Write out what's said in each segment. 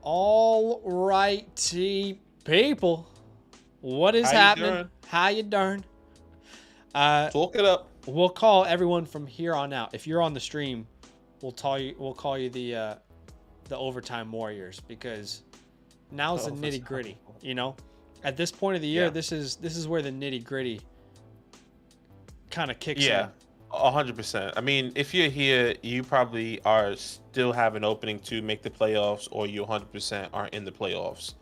All righty, people. What is happening? How you doing? Talk it up. We'll call everyone from here on out. If you're on the stream, we'll call you the overtime warriors, because now's the nitty gritty. You know, at this point of the year, this is where the nitty gritty kind of kicks in. 100%. I mean, if you're here, you probably are still have an opening to make the playoffs, or you 100% are in the playoffs.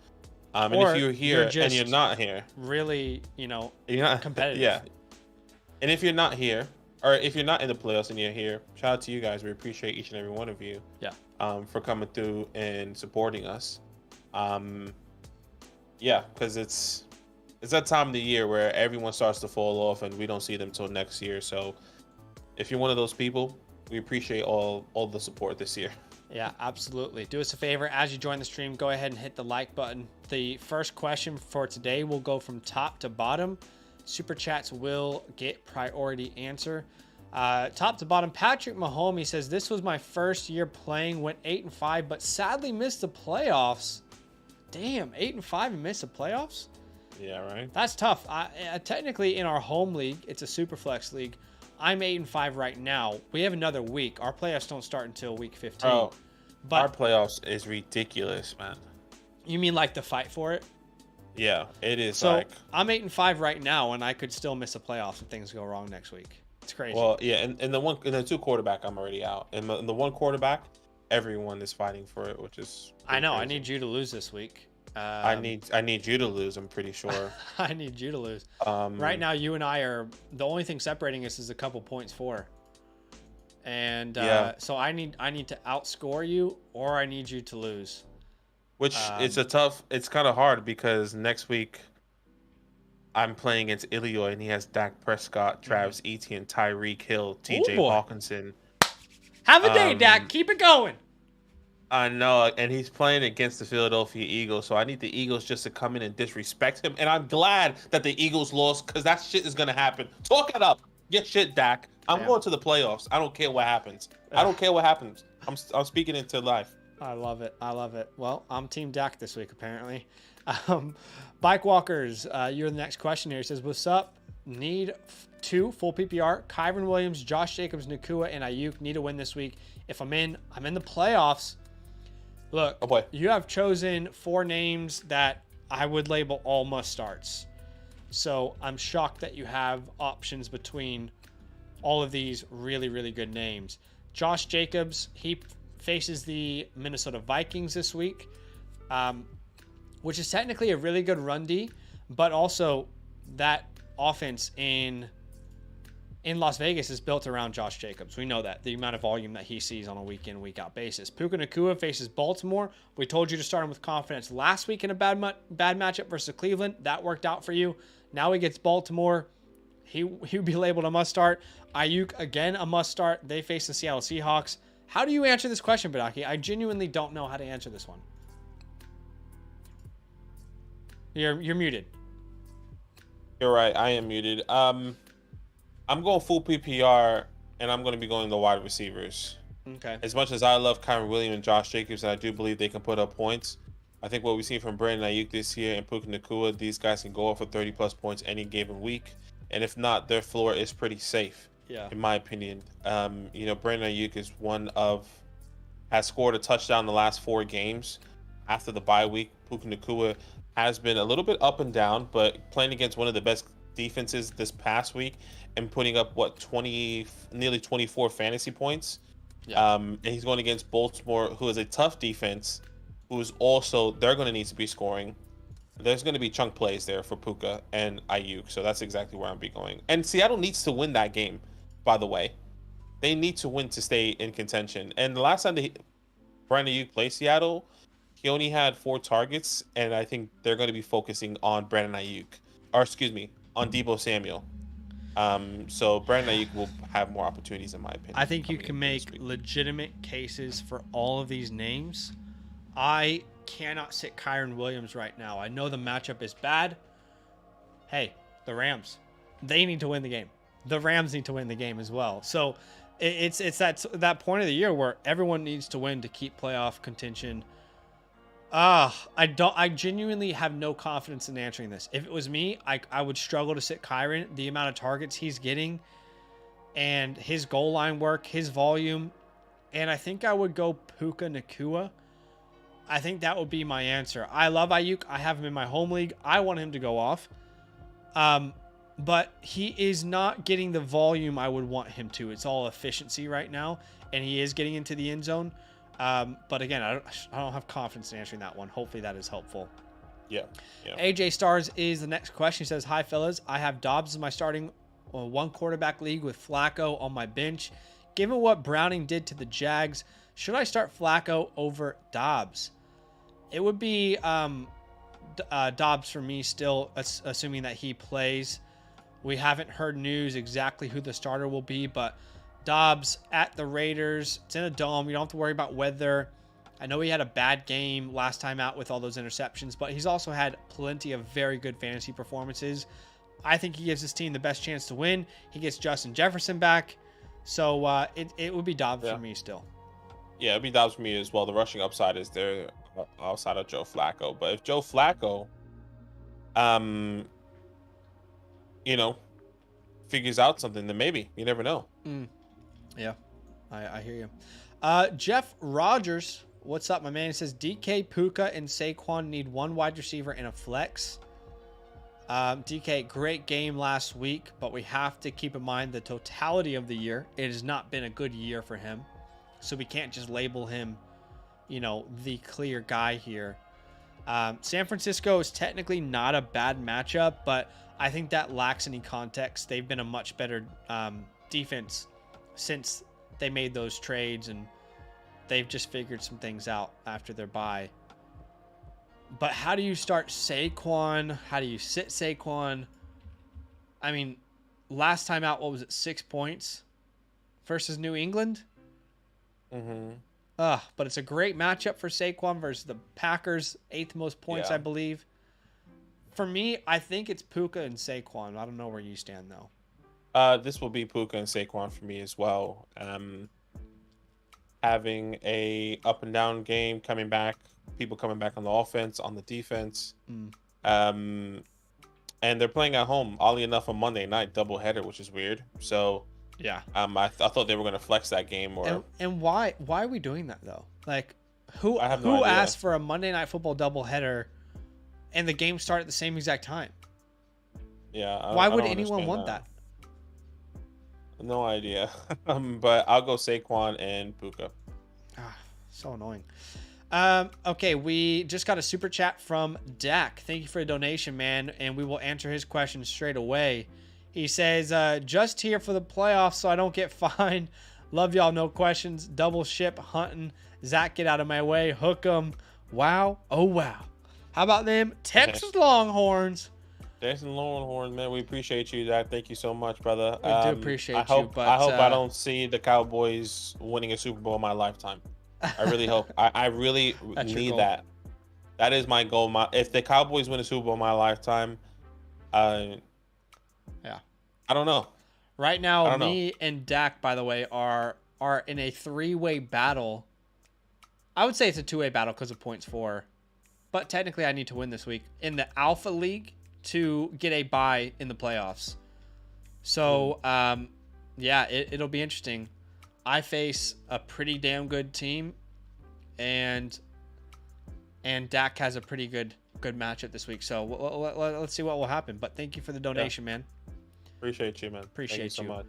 And if you're here and you're not here, really, you're not competitive. Yeah. And if you're not here, or if you're not in the playoffs and you're here, shout out to you guys. We appreciate each and every one of you. Yeah. For coming through and supporting us. Because it's that time of the year where everyone starts to fall off and we don't see them till next year. So if you're one of those people, we appreciate all the support this year. Yeah, absolutely. Do us a favor, as you join the stream, go ahead and hit the like button. The first question for today will go from top to bottom. Super chats will get priority answer. Top to bottom, Patrick Mahomey says, this was my first year playing, went 8-5, but sadly missed the playoffs. Damn, 8-5 and missed the playoffs? Yeah, right. That's tough. Technically, in our home league, it's a super flex league. I'm 8-5 right now. We have another week. Our playoffs don't start until week 15. Oh, but our playoffs is ridiculous, man. You mean like the fight for it? Yeah, it is. So I'm 8-5 right now, and I could still miss the playoffs if things go wrong next week. It's crazy. Well, yeah, and the two quarterback, I'm already out. And the one quarterback, everyone is fighting for it, which is. I know. Crazy. I need you to lose this week. I need you to lose. I'm pretty sure. I need you to lose. Right now, you and I are the only thing separating us is a couple points for. And so I need to outscore you, or I need you to lose. Which it's kind of hard, because next week I'm playing against Illinois and he has Dak Prescott, Travis Etienne, Tyreek Hill, TJ Hawkinson. Have a day, Dak. Keep it going. I know, and he's playing against the Philadelphia Eagles, so I need the Eagles just to come in and disrespect him. And I'm glad that the Eagles lost, because that shit is going to happen. Talk it up. Get shit, Dak. I'm going to the playoffs. I don't care what happens. I don't care what happens. I'm speaking into life. I love it. I love it. Well, I'm Team Dak this week, apparently. Bike Walkers, you're the next question here. He says, what's up? Need 2 full PPR. Kyren Williams, Josh Jacobs, Nacua, and Ayuk need a win this week. If I'm in the playoffs. Look, you have chosen 4 names that I would label all must starts. So I'm shocked that you have options between all of these really, really good names. Josh Jacobs, he faces the Minnesota Vikings this week, which is technically a really good run D, but also that offense in Las Vegas is built around Josh Jacobs. We know that, the amount of volume that he sees on a week-in, week-out basis. Puka Nacua faces Baltimore. We told you to start him with confidence last week in a bad matchup versus Cleveland. That worked out for you. Now he gets Baltimore. He would be labeled a must-start. Ayuk, again, a must-start. They face the Seattle Seahawks. How do you answer this question, Badaki? I genuinely don't know how to answer this one. You're muted. You're right. I am muted. I'm going full PPR, and I'm going to be going the wide receivers. Okay. As much as I love Kyren Williams and Josh Jacobs, and I do believe they can put up points, I think what we've seen from Brandon Ayuk this year and Puka Nacua, these guys can go off for 30-plus points any given week. And if not, their floor is pretty safe, in my opinion. Brandon Ayuk is has scored a touchdown in the last 4 games after the bye week. Puka Nacua has been a little bit up and down, but playing against one of the best defenses this past week and putting up nearly 24 fantasy points. And he's going against Baltimore, who is a tough defense, who's also, they're going to need to be scoring. There's going to be chunk plays there for Puka and Ayuk, so that's exactly where I'll be going. And Seattle needs to win that game, by the way. They need to win to stay in contention. And the last time Brandon Ayuk played Seattle, he only had 4 targets, and I think they're going to be focusing on Brandon Ayuk, on Deebo Samuel. So Brandon Ayuk will have more opportunities, in my opinion. I think you can make legitimate cases for all of these names. I cannot sit Kyren Williams right now. I know the matchup is bad. Hey, the Rams, they need to win the game. The Rams need to win the game as well. So it's that point of the year where everyone needs to win to keep playoff contention I genuinely have no confidence in answering this. If it was me, I would struggle to sit Kyron. The amount of targets he's getting and his goal line work, his volume, and I think I would go Puka Nacua. I think that would be my answer. I love Ayuk. I have him in my home league. I want him to go off. But he is not getting the volume I would want him to. It's all efficiency right now, and he is getting into the end zone. But again, I don't have confidence in answering that one. Hopefully that is helpful. Yeah. AJ Stars is the next question. He says, "Hi fellas, I have Dobbs as my starting one quarterback league with Flacco on my bench. Given what Browning did to the Jags, should I start Flacco over Dobbs?" It would be Dobbs for me still, assuming that he plays. We haven't heard news exactly who the starter will be, but Dobbs at the Raiders. It's in a dome. You don't have to worry about weather. I know he had a bad game last time out with all those interceptions, but he's also had plenty of very good fantasy performances. I think he gives his team the best chance to win. He gets Justin Jefferson back. So it would be Dobbs for me still. Yeah, it'd be Dobbs for me as well. The rushing upside is there outside of Joe Flacco. But if Joe Flacco, figures out something, then maybe. You never know. Yeah, I hear you. Jeff Rogers, what's up, my man? He says, DK, Puka, and Saquon need one wide receiver and a flex. DK, great game last week, but we have to keep in mind the totality of the year. It has not been a good year for him. So we can't just label him, the clear guy here. San Francisco is technically not a bad matchup, but I think that lacks any context. They've been a much better defense since they made those trades, and they've just figured some things out after their bye. But how do you start Saquon? How do you sit Saquon? I mean, last time out, what was it, 6 points versus New England? But it's a great matchup for Saquon versus the Packers, 8th most points, I believe. For me, I think it's Puka and Saquon. I don't know where you stand, though. This will be Puka and Saquon for me as well. Having a up and down game coming back, people coming back on the offense, on the defense. And they're playing at home, oddly enough, on Monday night, doubleheader, which is weird. So yeah, I thought they were going to flex that game. And why are we doing that, though? Like, who idea. asked for a Monday Night Football doubleheader and the game start at the same exact time? Yeah. Why would anyone want that? No idea. But I'll go Saquon and Puka. So annoying. Okay, we just got a super chat from Dak. Thank you for the donation, man, and we will answer his question straight away. He says, just here for the playoffs so I don't get fined. Love y'all, no questions. Double ship hunting. Zach, get out of my way. Hook 'em. Wow. Oh, wow. How about them Texas Longhorns? Texas Longhorns, man. We appreciate you, Zach. Thank you so much, brother. We do appreciate you. But I hope I don't see the Cowboys winning a Super Bowl in my lifetime. I really hope. I really need that. That is my goal. If the Cowboys win a Super Bowl in my lifetime, I don't know. Right now, me and Dak, by the way, are in a 3-way battle. I would say it's a 2-way battle because of points for, but technically I need to win this week in the Alpha League to get a bye in the playoffs. So, it'll be interesting. I face a pretty damn good team, and Dak has a pretty good matchup this week. So let's see what will happen. But thank you for the donation, man. Appreciate you, man. Appreciate Thank you so much.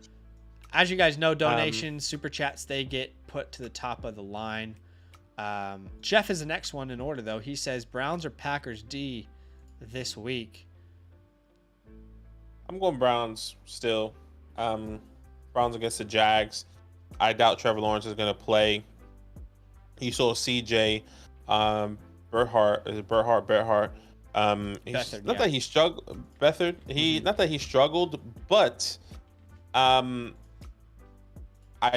As you guys know, donations, super chats, they get put to the top of the line. Jeff is the next one in order, though. He says Browns or Packers D this week. I'm going Browns still. Browns against the Jags. I doubt Trevor Lawrence is going to play. You saw CJ Beathard. Beathard, not that he struggled. Beathard. Not that he struggled, but I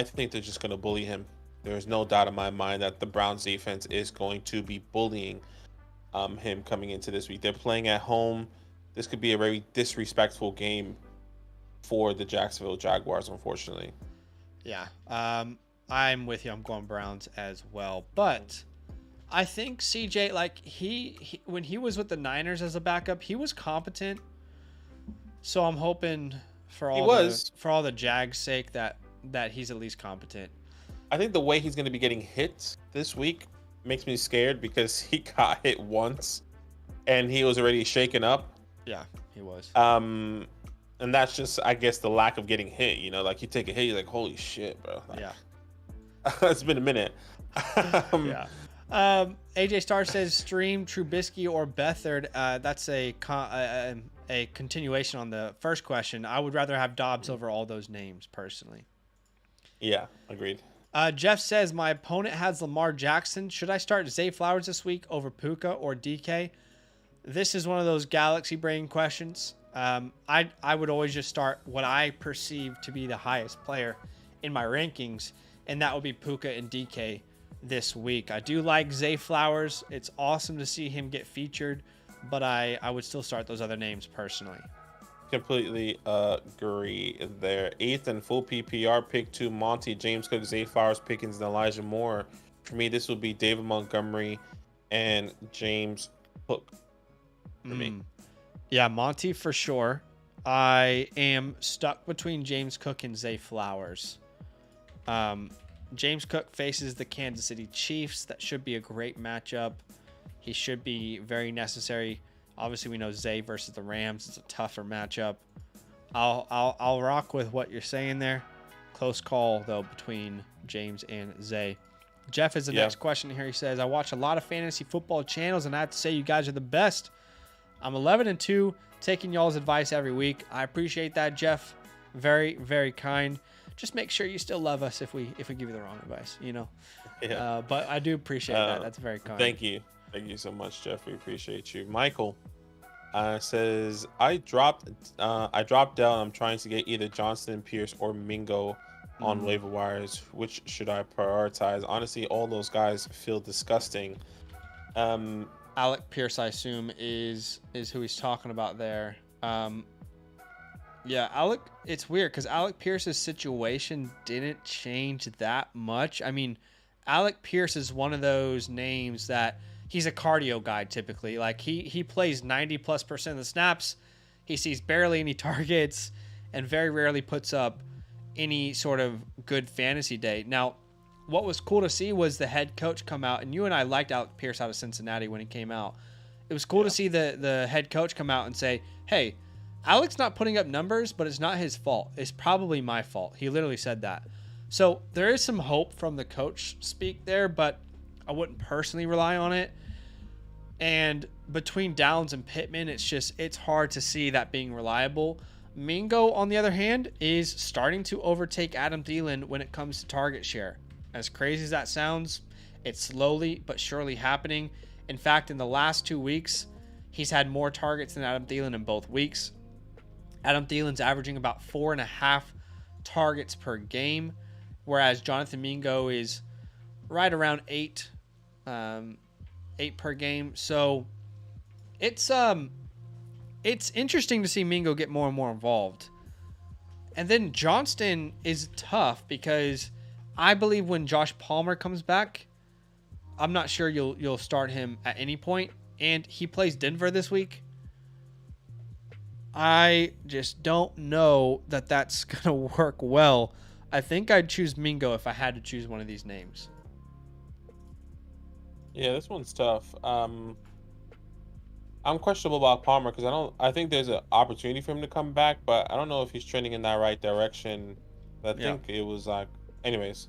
think they're just going to bully him. There's no doubt in my mind that the Browns defense is going to be bullying him coming into this week. They're playing at home. This could be a very disrespectful game for the Jacksonville Jaguars, unfortunately. Yeah, I'm with you. I'm going Browns as well. But I think CJ, like he when he was with the Niners as a backup, he was competent. So I'm hoping for He all was. the Jags' sake that he's at least competent. I think the way he's going to be getting hit this week makes me scared because he got hit once and he was already shaken up. Yeah, he was. And that's just, I guess, the lack of getting hit. You know, like you take a hit, you're like, holy shit, bro. Like, Yeah. It's been a minute. Yeah. AJ Star says stream Trubisky or Beathard. That's a continuation on the first question. I would rather have Dobbs over all those names personally. Yeah, agreed. Jeff says my opponent has Lamar Jackson. Should I start Zay Flowers this week over Puka or DK? This is one of those galaxy brain questions. I would always just start what I perceive to be the highest player in my rankings, and that would be Puka and DK this week. I do like Zay Flowers. It's awesome to see him get featured, but I would still start those other names personally. Completely agree there. Eighth and full PPR, pick 2, Monty, James Cook, Zay Flowers, Pickens, and Elijah Moore. For me, this would be David Montgomery and James Cook. For me. Yeah, Monty for sure. I am stuck between James Cook and Zay Flowers. James Cook faces the Kansas City Chiefs. That should be a great matchup. He should be very necessary. Obviously, we know Zay versus the Rams. It's a tougher matchup. I'll rock with what you're saying there. Close call though between James and Zay. Jeff is the next question here. He says, I watch a lot of fantasy football channels, and I have to say you guys are the best. I'm 11-2, taking y'all's advice every week. I appreciate that, Jeff. Very, very kind. Just make sure you still love us if we give you the wrong advice, you know. Yeah. But I do appreciate that. That's very kind. Thank you. Thank you so much, Jeff. We appreciate you. Michael says, I dropped down. I'm trying to get either Johnston, Pierce, or Mingo on waiver wires. Which should I prioritize? Honestly, all those guys feel disgusting. Alec Pierce, I assume, is who he's talking about there. Yeah, Alec. It's weird because Alec Pierce's situation didn't change that much. I mean, Alec Pierce is one of those names that he's a cardio guy typically. Like he plays 90+% of the snaps. He sees barely any targets and very rarely puts up any sort of good fantasy day. Now, what was cool to see was the head coach come out, and you and I liked Alec Pierce out of Cincinnati when he came out. It was cool to see the head coach come out and say, hey, Alec's not putting up numbers, but it's not his fault. It's probably my fault. He literally said that. So there is some hope from the coach speak there, but I wouldn't personally rely on it. And between Downs and Pittman, it's hard to see that being reliable. Mingo, on the other hand, is starting to overtake Adam Thielen when it comes to target share. As crazy as that sounds, it's slowly but surely happening. In fact, in the last 2 weeks, he's had more targets than Adam Thielen in both weeks. Adam Thielen's averaging about 4.5 targets per game, whereas Jonathan Mingo is right around 8 per game. So it's interesting to see Mingo get more and more involved. And then Johnston is tough because I believe when Josh Palmer comes back, I'm not sure you'll start him at any point. And he plays Denver this week. I just don't know that that's going to work well. I think I'd choose Mingo if I had to choose one of these names. Yeah, this one's tough. I'm questionable about Palmer because I think there's an opportunity for him to come back, but I don't know if he's trending in that right direction. I think it was like, anyways,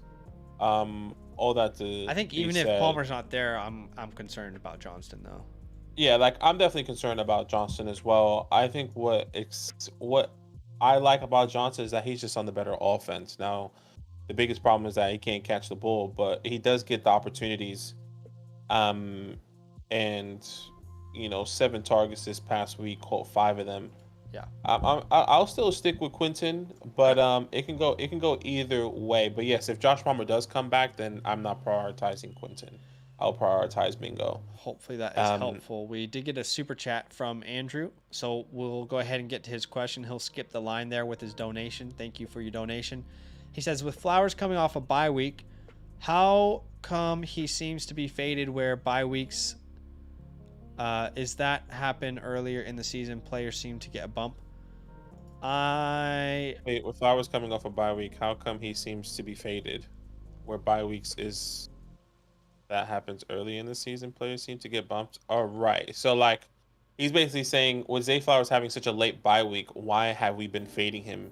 all that to I think even if Palmer's not there, I'm concerned about Johnston though. Yeah, like I'm definitely concerned about Johnston as well. I think what I like about Johnston is that he's just on the better offense. Now, the biggest problem is that he can't catch the ball, but he does get the opportunities. And 7 targets this past week, caught 5 of them. Yeah. I'll still stick with Quentin, but it can go either way. But yes, if Josh Palmer does come back, then I'm not prioritizing Quentin. I'll prioritize Mingo. Hopefully that is helpful. We did get a super chat from Andrew, so we'll go ahead and get to his question. He'll skip the line there with his donation. Thank you for your donation. He says, with Flowers coming off a bye week, How come he seems to be faded where bye weeks is that happen earlier in the season? Players seem to get a bump. Wait, with Flowers coming off a bye week, how come he seems to be faded? Where bye weeks is that happens early in the season, players seem to get bumped. All right, so like he's basically saying, with Zay Flowers having such a late bye week, why have we been fading him?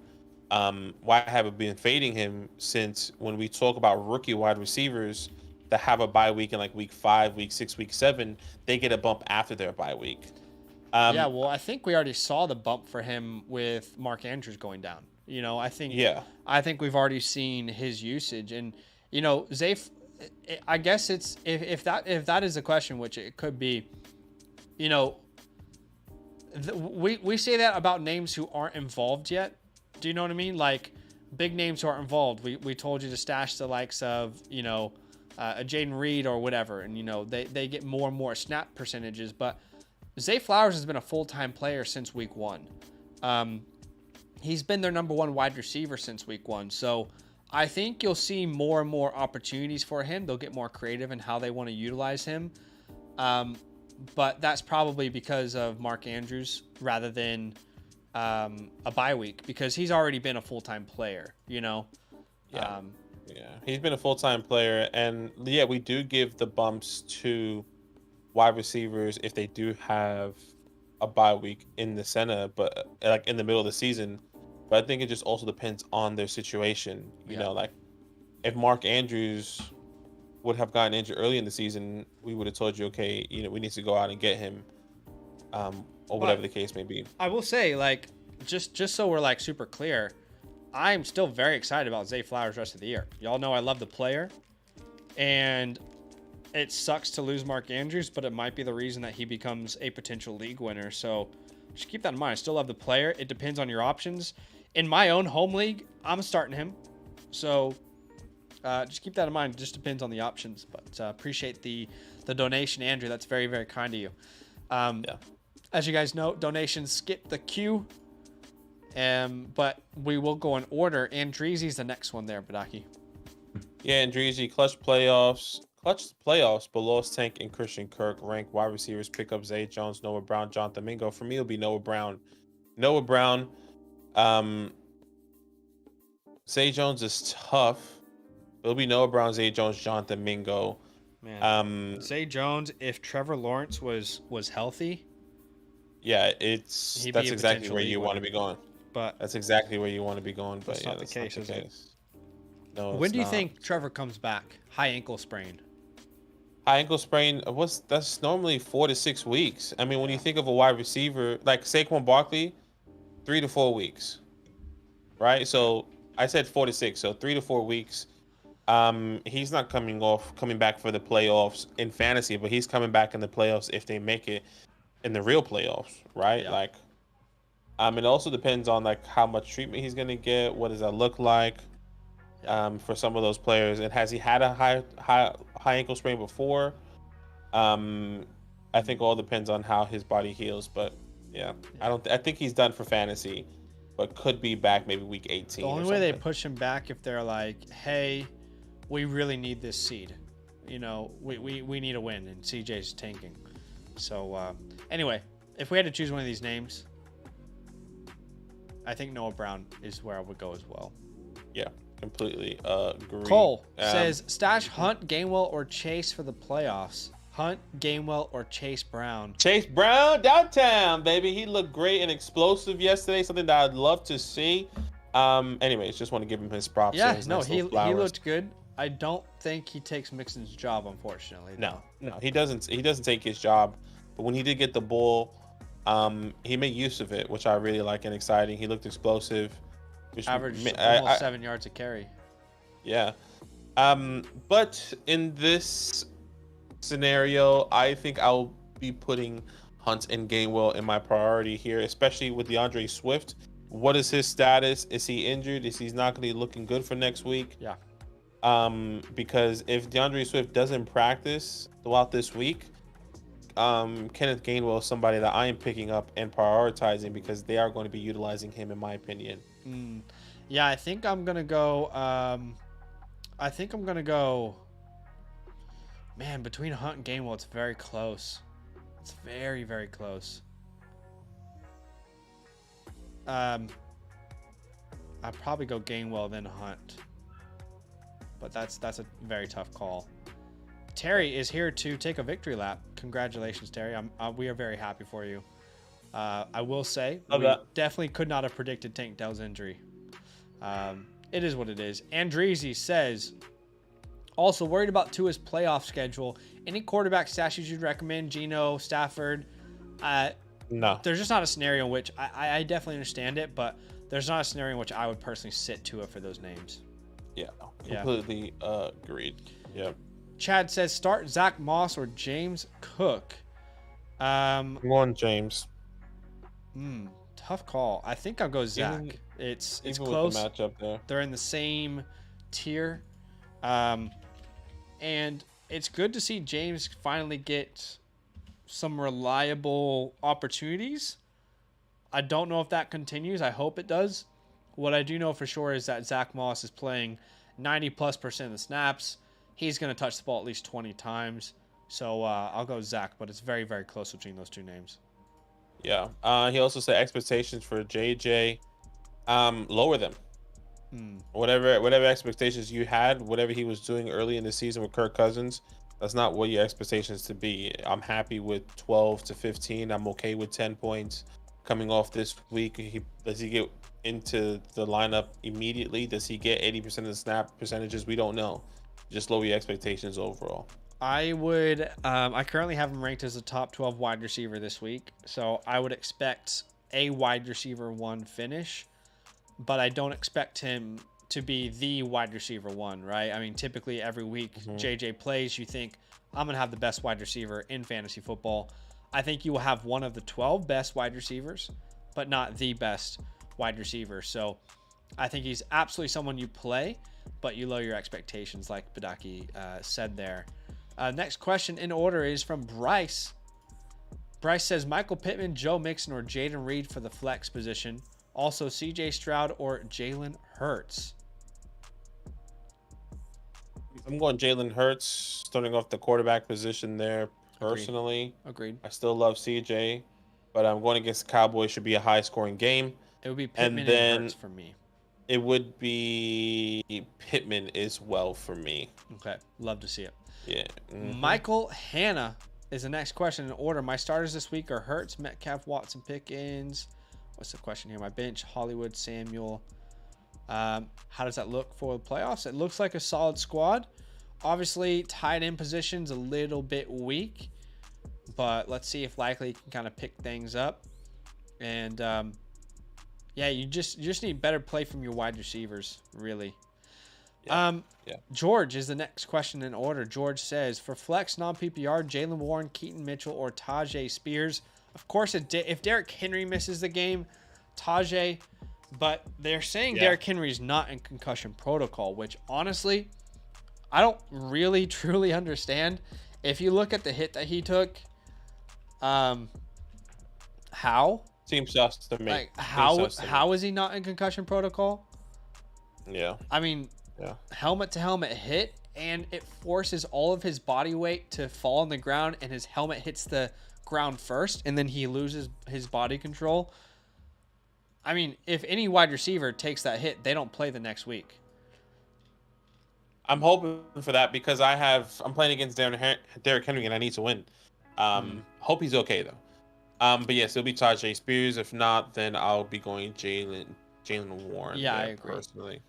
Why have we been fading him since when we talk about rookie wide receivers that have a bye week in like week 5, week 6, week 7, they get a bump after their bye week. Yeah, Um, well, I think we already saw the bump for him with Mark Andrews going down. yeah, I think we've already seen his usage, and Zay. I guess it's if that is a question, which it could be. We say that about names who aren't involved yet. Do you know what I mean? Like big names who aren't involved. We told you to stash the likes of a Jaden Reed or whatever, and they get more and more snap percentages. But Zay Flowers has been a full-time player since week 1. He's been their number 1 wide receiver since week 1. So I think you'll see more and more opportunities for him. They'll get more creative in how they want to utilize him. But that's probably because of Mark Andrews rather than a bye week, because he's already been a full-time player, yeah, yeah. He's been a full-time player, and yeah, we do give the bumps to wide receivers if they do have a bye week in the center, but like in the middle of the season. But I think it just also depends on their situation. You know, like if Mark Andrews would have gotten injured early in the season, we would have told you, okay, we need to go out and get him, or whatever the case may be. I will say, like, just so we're like super clear, I'm still very excited about Zay Flowers rest of the year. Y'all know I love the player, and it sucks to lose Mark Andrews, but it might be the reason that he becomes a potential league winner. So just keep that in mind. I still love the player. It depends on your options. In my own home league, I'm starting him. So just keep that in mind. It just depends on the options. But appreciate the donation, Andrew. That's very, very kind of you. As you guys know, donations skip the queue. But we will go in order. Andreezy's the next one there, Badaki. Yeah, Andreezy, clutch playoffs, but lost Tank and Christian Kirk. Rank wide receivers, pick up Zay Jones, Noah Brown, Jonathan Mingo. For me, it'll be Noah Brown. Zay Jones is tough. It'll be Noah Brown, Zay Jones, Jonathan Mingo. Man, Zay Jones, if Trevor Lawrence was healthy, yeah, that's exactly where you want to be going. But that's exactly where you want to be going. But that's not the case, is it? No. When do you think Trevor comes back? High ankle sprain. High ankle sprain. That's normally 4 to 6 weeks. I mean, when you think of a wide receiver like Saquon Barkley, 3 to 4 weeks, right? So I said 4 to 6, so 3 to 4 weeks. He's not coming back for the playoffs in fantasy, but he's coming back in the playoffs if they make it in the real playoffs, right? Yeah. Like, it also depends on like how much treatment he's gonna get. What does that look like? For some of those players, and has he had a high ankle sprain before? I think all depends on how his body heals, but yeah. I think he's done for fantasy, but could be back maybe week 18. The only way they push him back if they're like, hey, we really need this seed, we need a win, and CJ's tanking. So anyway, if we had to choose one of these names, I think Noah Brown is where I would go as well. Yeah, completely agree. Cole says, stash Hunt, Gainwell, or Chase for the playoffs. Hunt, Gainwell, or Chase Brown. Chase Brown, downtown, baby. He looked great and explosive yesterday, something that I'd love to see. Anyways, just want to give him his props. Yeah, no, he looked good. I don't think he takes Mixon's job, unfortunately. No, he doesn't. He doesn't take his job. But when he did get the ball, he made use of it, which I really like and exciting. He looked explosive. Averaged almost 7 yards a carry. Yeah. But in this scenario, I think I'll be putting Hunt and Gainwell in my priority here, especially with DeAndre Swift. What is his status? Is he injured? Is he not going to be looking good for next week? Yeah. Because if DeAndre Swift doesn't practice throughout this week, Kenneth Gainwell is somebody that I am picking up and prioritizing because they are going to be utilizing him, in my opinion. Yeah, I think I'm going to go I think I'm gonna go. Man, between Hunt and Gainwell, it's very close. It's very, very close. I'd probably go Gainwell then Hunt, but that's a very tough call. Terry is here to take a victory lap. Congratulations, Terry. We are very happy for you. I will say we definitely could not have predicted Tank Dell's injury. It is what it is. Andreezy says, also worried about Tua's playoff schedule. Any quarterback stashes you'd recommend? Geno, Stafford? No. There's just not a scenario in which I definitely understand it, but there's not a scenario in which I would personally sit Tua for those names. Yeah, completely agreed. Yeah. Chad says start Zach Moss or James Cook. Come on, James. Tough call. I think I'll go Zach. It's close. With the matchup there. They're in the same tier. And it's good to see James finally get some reliable opportunities. I don't know if that continues. I hope it does. What I do know for sure is that Zach Moss is playing 90+% of the snaps. He's going to touch the ball at least 20 times. So I'll go Zach, but it's very, very close between those two names. Yeah. He also said expectations for JJ, lower them. Whatever expectations you had, whatever he was doing early in the season with Kirk Cousins, that's not what your expectations to be. I'm happy with 12 to 15. I'm okay with 10 points coming off this week. Does he get into the lineup immediately? Does he get 80% of the snap percentages? We don't know. Just lower your expectations overall. I would. I currently have him ranked as a top 12 wide receiver this week, so I would expect a wide receiver 1 finish, but I don't expect him to be the wide receiver 1, right? I mean, typically every week JJ plays, you think I'm gonna have the best wide receiver in fantasy football. I think you will have one of the 12 best wide receivers, but not the best wide receiver. So I think he's absolutely someone you play, but you lower your expectations, like Badaki said there. Next question in order is from Bryce. Bryce says Michael Pittman, Joe Mixon, or Jaden Reed for the flex position. Also CJ Stroud or Jalen Hurts. I'm going Jalen Hurts, starting off the quarterback position there. Personally, Agreed. I still love CJ, but I'm going against the Cowboys. Should be a high-scoring game. It would be Pittman and Hurts for me. It would be Pittman as well for me. Okay, love to see it. Yeah. Michael Hanna is the next question in order. My starters this week are Hurts, Metcalf, Watson, Pickens. What's the question here? My bench, Hollywood, Samuel. How does that look for the playoffs? It looks like a solid squad. Obviously, tight end position's a little bit weak, but let's see if Likely can kind of pick things up. And yeah, you just need better play from your wide receivers, really. Yeah. George is the next question in order. George says, for flex non-PPR, Jaylen Warren, Keaton Mitchell, or Tajay Spears. Of course, if Derrick Henry misses the game, Tajay. But they're saying Derrick Henry's not in concussion protocol, which honestly, I don't really truly understand. If you look at the hit that he took, how? Seems sus to me. Like, how is he not in concussion protocol? Yeah. I mean, helmet to helmet hit, and it forces all of his body weight to fall on the ground, and his helmet hits the ground first, and then he loses his body control. I mean, if any wide receiver takes that hit, they don't play the next week. I'm hoping for that because I'm playing against Derrick Henry and I need to win. Hope he's okay though. But yes, it'll be Tajay Spears. If not, then I'll be going Jaylen Warren. Yeah, I agree. Personally.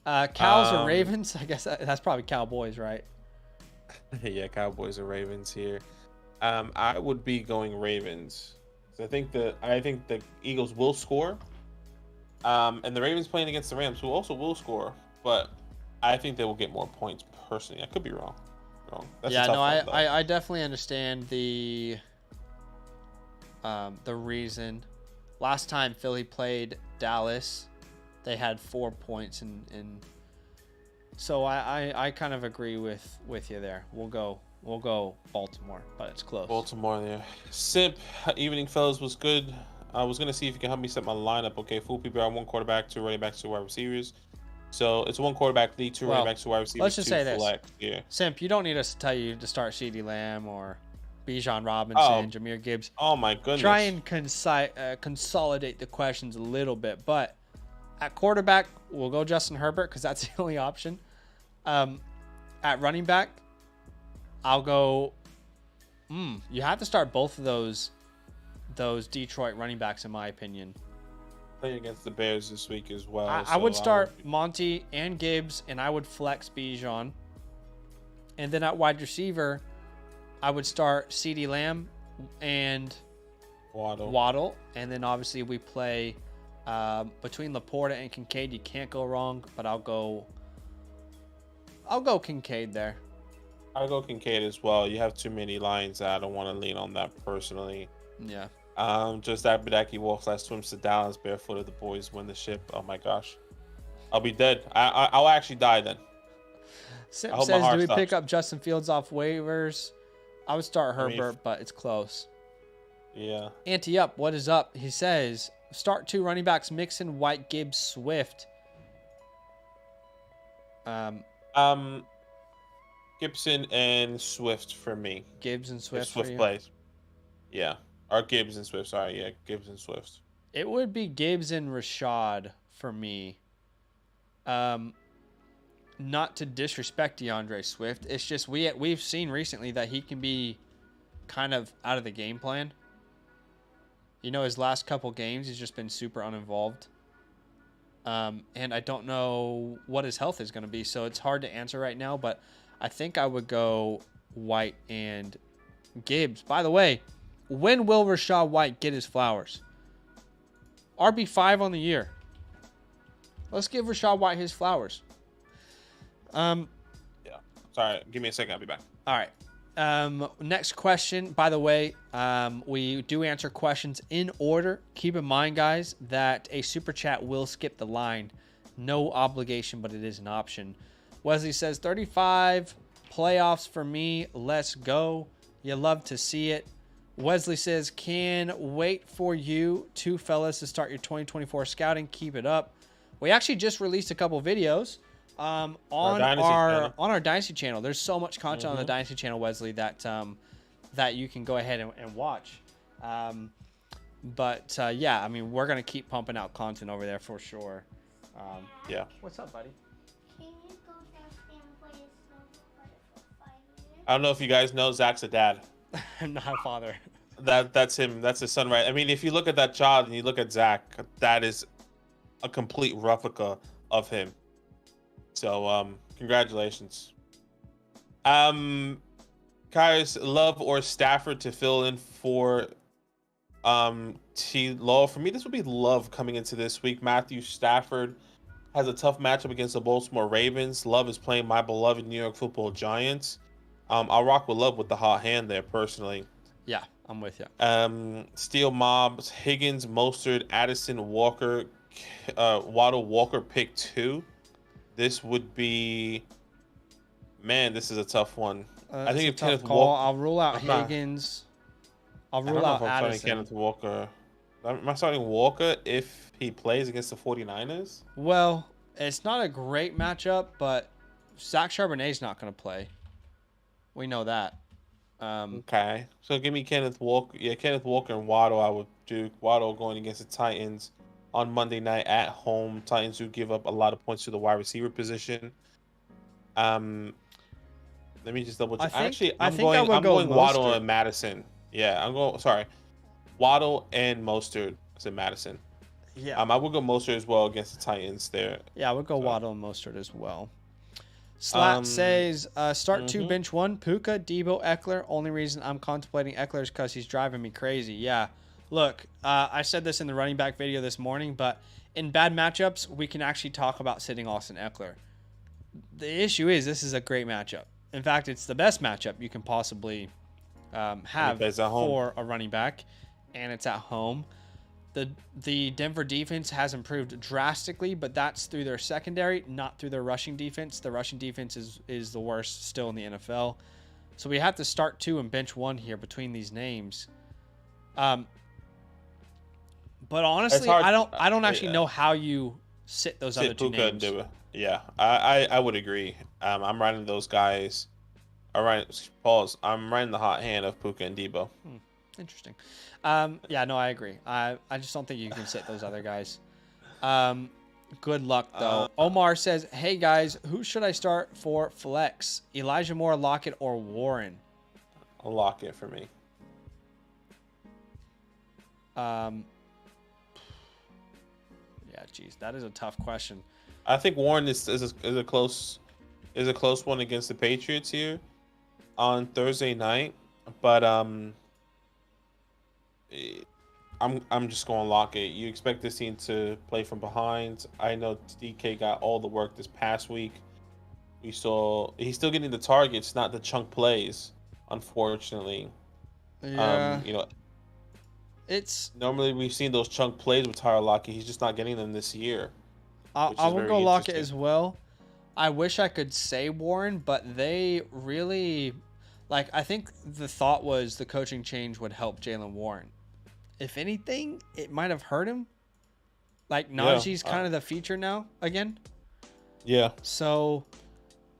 Cows or Ravens? I guess that's probably Cowboys, right? Yeah, Cowboys or Ravens here. I would be going Ravens. So I think the Eagles will score. And the Ravens playing against the Rams, who also will score, but I think they will get more points personally. I could be wrong. That's I definitely understand the reason. Last time Philly played Dallas, they had 4 points, and so I kind of agree with you there. We'll go Baltimore, but it's close. Baltimore there. Simp, evening fellas, was good. I was gonna see if you can help me set my lineup. Okay, full PPR, 1 quarterback, 2 running backs, 2 wide receivers. So it's one quarterback league, two Well, running backs, two wide receivers, let's just two say this. flex. Yeah. Simp, you don't need us to tell you to start CeeDee Lamb or Bijan Robinson, Oh, Jahmyr Gibbs. oh my goodness. Try and consolidate the questions a little bit. But at quarterback, we'll go Justin Herbert because that's the only option. At running back, I'll go. You have to start both of those Detroit running backs, in my opinion. Playing against the Bears this week as well. I would start Monty and Gibbs, and I would flex Bijan. And then at wide receiver, I would start CeeDee Lamb and Waddle. And then obviously we play between Laporta and Kincaid. You can't go wrong, but I'll go Kincaid there. I'll go Kincaid as well. You have too many lines. I don't want to lean on that personally. Yeah. Just that Badaki walks last swims to Dallas barefooted. The boys win the ship. Oh my gosh, I'll be dead. I'll actually die then. Sim says, do we pick up Justin Fields off waivers? I would start Herbert, but it's close. Yeah. Ante up. What is up? He says start 2 running backs: Mixon, White, Gibbs, Swift. Gibson and Swift for me. Gibbs and Swift. If Swift plays. Yeah. Or Gibbs and Swift. Sorry. Yeah. Gibbs and Swift. It would be Gibbs and Rashad for me. Not to disrespect DeAndre Swift. It's just we've seen recently that he can be kind of out of the game plan. You know, his last couple games, he's just been super uninvolved. And I don't know what his health is going to be, so it's hard to answer right now, but I think I would go White and Gibbs. By the way, when will Rachaad White get his flowers? RB5 on the year. Let's give Rachaad White his flowers. Yeah. Sorry. Give me a second. I'll be back. All right. Next question. By the way, we do answer questions in order. Keep in mind, guys, that a super chat will skip the line. No obligation, but it is an option. Wesley says 35 playoffs for me. Let's go. You love to see it. Wesley says, can wait for you two fellas to start your 2024 scouting. Keep it up. We actually just released a couple videos on our Dynasty channel. There's so much content on the Dynasty channel, Wesley, that you can go ahead and watch. Yeah, I mean, we're gonna keep pumping out content over there for sure. Yeah. What's up, buddy? Can you go downstairs and play snowboard for 5 minutes? I don't know if you guys know Zach's a dad. I'm not a father. That's him. That's his son, right? I mean, if you look at that child and you look at Zach, that is a complete replica of him. So, congratulations. Guys, Love or Stafford to fill in for T. Law. For me, this would be Love coming into this week. Matthew Stafford has a tough matchup against the Baltimore Ravens. Love is playing my beloved New York Football Giants. I'll rock with Love with the hot hand there, personally. Yeah, I'm with you. Steel Mobs, Higgins, Mostert, Addison, Walker, Waddle, Walker, pick 2. This would be, man, this is a tough one. I think if Kenneth Walker, I'll rule out Higgins. I'll rule out Addison. Kenneth Walker. Am I starting Walker if he plays against the 49ers? Well, it's not a great matchup, but Zach Charbonnet's not going to play. We know that. Okay. So give me Kenneth Walker. Yeah, Kenneth Walker and Waddle. I would do Waddle going against the Titans on Monday night at home. Titans do give up a lot of points to the wide receiver position. Let me just double check. I'm going Waddle and Madison. Yeah, I'm going. Sorry, Waddle and Mostert. I said Madison. Yeah. I would go Mostert as well against the Titans there. Yeah, I would go Waddle and Mostert as well. Slat says, start 2, bench 1, Puka, Debo, Eckler. Only reason I'm contemplating Eckler is because he's driving me crazy. Yeah. Look, I said this in the running back video this morning, but in bad matchups, we can actually talk about sitting Austin Eckler. The issue is this is a great matchup. In fact, it's the best matchup you can possibly have for a running back, and it's at home. The Denver defense has improved drastically, but that's through their secondary, not through their rushing defense. The rushing defense is the worst still in the NFL. So we have to start 2 and bench 1 here between these names. But honestly, I don't actually know how you sit those other two names. Yeah, I would agree. I'm riding those guys. All right, pause. I'm riding the hot hand of Puka and Debo. Interesting. Yeah, no, I agree. I just don't think you can sit those other guys. Good luck though. Omar says, "Hey guys, who should I start for flex? Elijah Moore, Lockett, or Warren?" I'll lock it for me. Yeah, geez, that is a tough question. I think Warren is a close one against the Patriots here on Thursday night, but I'm just going to lock it. You expect this team to play from behind. I know DK got all the work this past week. We saw he's still getting the targets, not the chunk plays, unfortunately. Yeah, You know, it's. normally we've seen those chunk plays with Tyler Lockett. He's just not getting them this year. Which I is will very go Lockett interesting. as well. I wish I could say Warren, but they really, like, I think the thought was the coaching change would help Jalen Warren. If anything, it might have hurt him. Like, Najee's kind of the feature now again. Yeah. So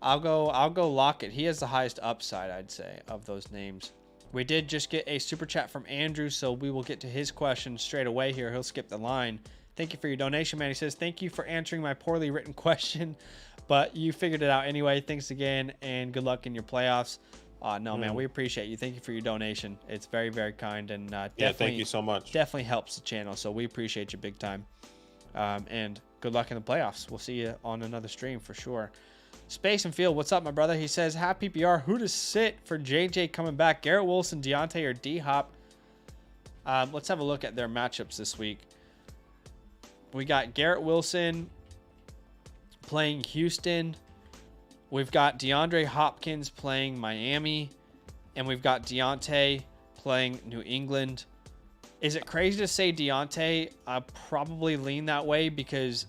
I'll go Lockett. He has the highest upside, I'd say, of those names. We did just get a super chat from Andrew, so we will get to his question straight away here. He'll skip the line. Thank you for your donation, man. He says, "Thank you for answering my poorly written question, but you figured it out anyway. Thanks again, and good luck in your playoffs." No, man, we appreciate you. Thank you for your donation. It's very, very kind, and definitely, Thank you so much. definitely helps the channel. So we appreciate you big time. And good luck in the playoffs. We'll see you on another stream for sure. Space and Field, what's up, my brother? He says, "Half PPR, who to sit for JJ coming back? Garrett Wilson, Deontay, or D-Hop?" Let's have a look at their matchups this week. We got Garrett Wilson playing Houston. We've got DeAndre Hopkins playing Miami. And we've got Deontay playing New England. Is it crazy to say Deontay? I probably lean that way because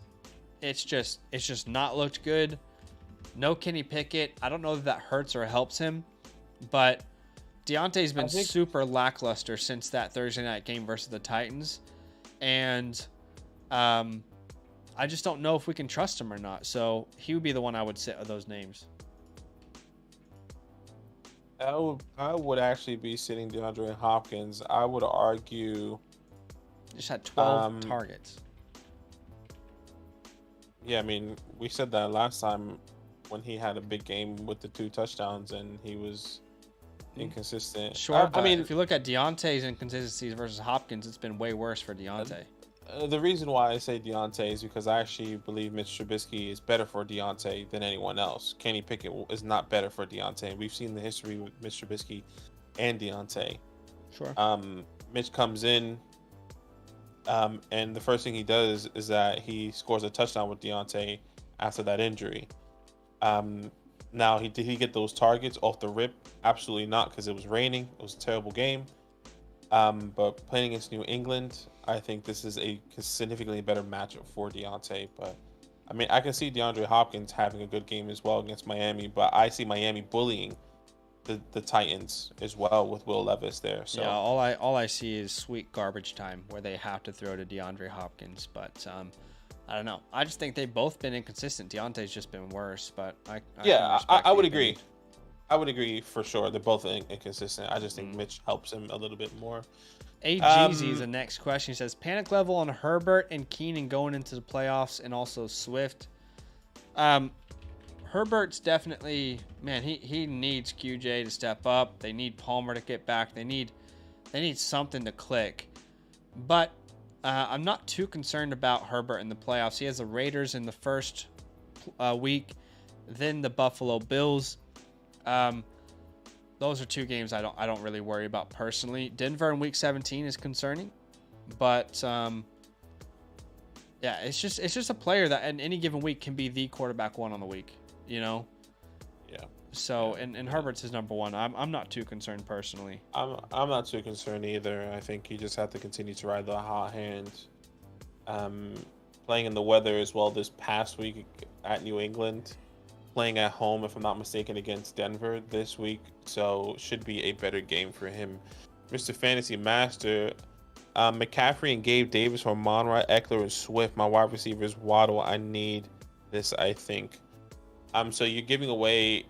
it's just not looked good. No Kenny Pickett. I don't know if that hurts or helps him. But Deontay's been super lackluster since that Thursday night game versus the Titans. And I just don't know if we can trust him or not. So he would be the one I would sit of those names. I would actually be sitting DeAndre Hopkins. I would argue. Just had 12 targets. Yeah, I mean, we said that last time when he had a big game with the 2 touchdowns and he was inconsistent. Sure, I mean, if you look at Deontay's inconsistencies versus Hopkins, it's been way worse for Deontay. The reason why I say Deontay is because I actually believe Mitch Trubisky is better for Deontay than anyone else. Kenny Pickett is not better for Deontay. We've seen the history with Mitch Trubisky and Deontay. Sure. Mitch comes in, and the first thing he does is that he scores a touchdown with Deontay after that injury. Now, did he get those targets off the rip? Absolutely not, because it was raining. It was a terrible game. But playing against New England, I think this is a significantly better matchup for Deontay. But I mean, I can see DeAndre Hopkins having a good game as well against Miami, but I see Miami bullying the Titans as well with Will Levis there. So yeah, all I see is sweet garbage time where they have to throw to DeAndre Hopkins. But I don't know. I just think they've both been inconsistent. Deontay's just been worse, but I would agree. I would agree for sure. They're both inconsistent. I just think Mitch helps him a little bit more. AGZ is the next question. He says, "Panic level on Herbert and Keenan going into the playoffs, and also Swift." Herbert's definitely, man, he needs QJ to step up. They need Palmer to get back. They need something to click. But I'm not too concerned about Herbert in the playoffs. He has the Raiders in the first week, then the Buffalo Bills. Those are 2 games I don't really worry about personally. Denver in week 17 is concerning, but yeah, it's just a player that in any given week can be the quarterback 1 on the week, you know? Yeah. So and Herbert's his number 1. I'm not too concerned personally. I'm not too concerned either. I think you just have to continue to ride the hot hand. Playing in the weather as well this past week at New England. Playing at home, if I'm not mistaken, against Denver this week, so should be a better game for him. Mr. Fantasy Master, McCaffrey and Gabe Davis for Monroe, Eckler, and Swift. My wide receivers, Waddle. I need this, I think. So you're giving away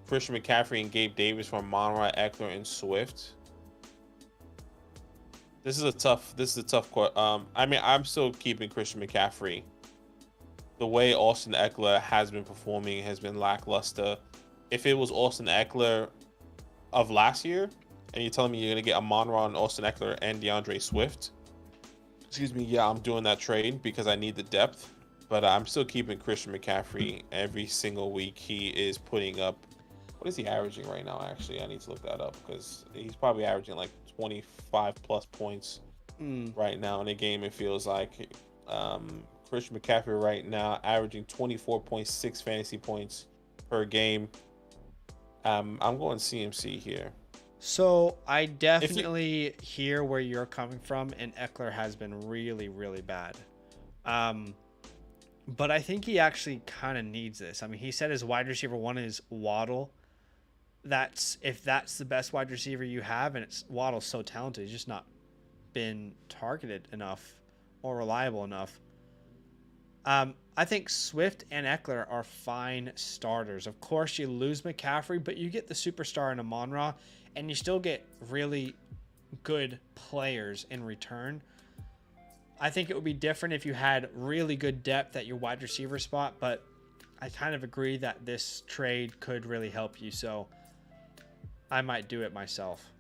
Christian McCaffrey and Gabe Davis from Monroe, Eckler, and Swift. This is a tough. I mean, I'm still keeping Christian McCaffrey. The way Austin Eckler has been performing has been lackluster. If it was Austin Eckler of last year, and you're telling me you're gonna get a Monroe and Austin Eckler and DeAndre Swift, excuse me, yeah, I'm doing that trade because I need the depth. But I'm still keeping Christian McCaffrey every single week. He is putting up. What is he averaging right now? Actually, I need to look that up because he's probably averaging like 25 plus points right now in a game. It feels like Christian McCaffrey right now averaging 24.6 fantasy points per game. I'm going CMC here. So I definitely hear where you're coming from, and Eckler has been really, really bad. But I think he actually kind of needs this. I mean, he said his wide receiver one is Waddle. If that's the best wide receiver you have, and Waddle's so talented, he's just not been targeted enough or reliable enough. I think Swift and Eckler are fine starters. Of course, you lose McCaffrey, but you get the superstar in Amon-Ra, and you still get really good players in return. I think it would be different if you had really good depth at your wide receiver spot, but I kind of agree that this trade could really help you, so I might do it myself.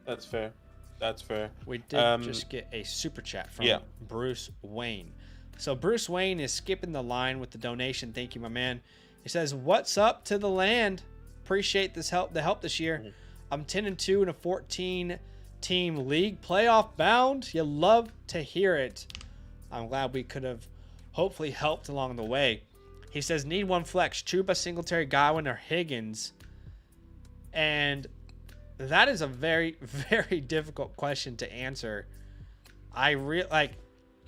That's fair. That's fair. We did just get a super chat from Bruce Wayne. So Bruce Wayne is skipping the line with the donation. Thank you, my man. He says, "What's up to the land? Appreciate the help this year. I'm 10-2 in a 14-team league, playoff bound. You love to hear it. I'm glad we could have hopefully helped along the way." He says, "Need one flex: Chuba, Singletary, Godwin, or Higgins?" And that is a very, very difficult question to answer.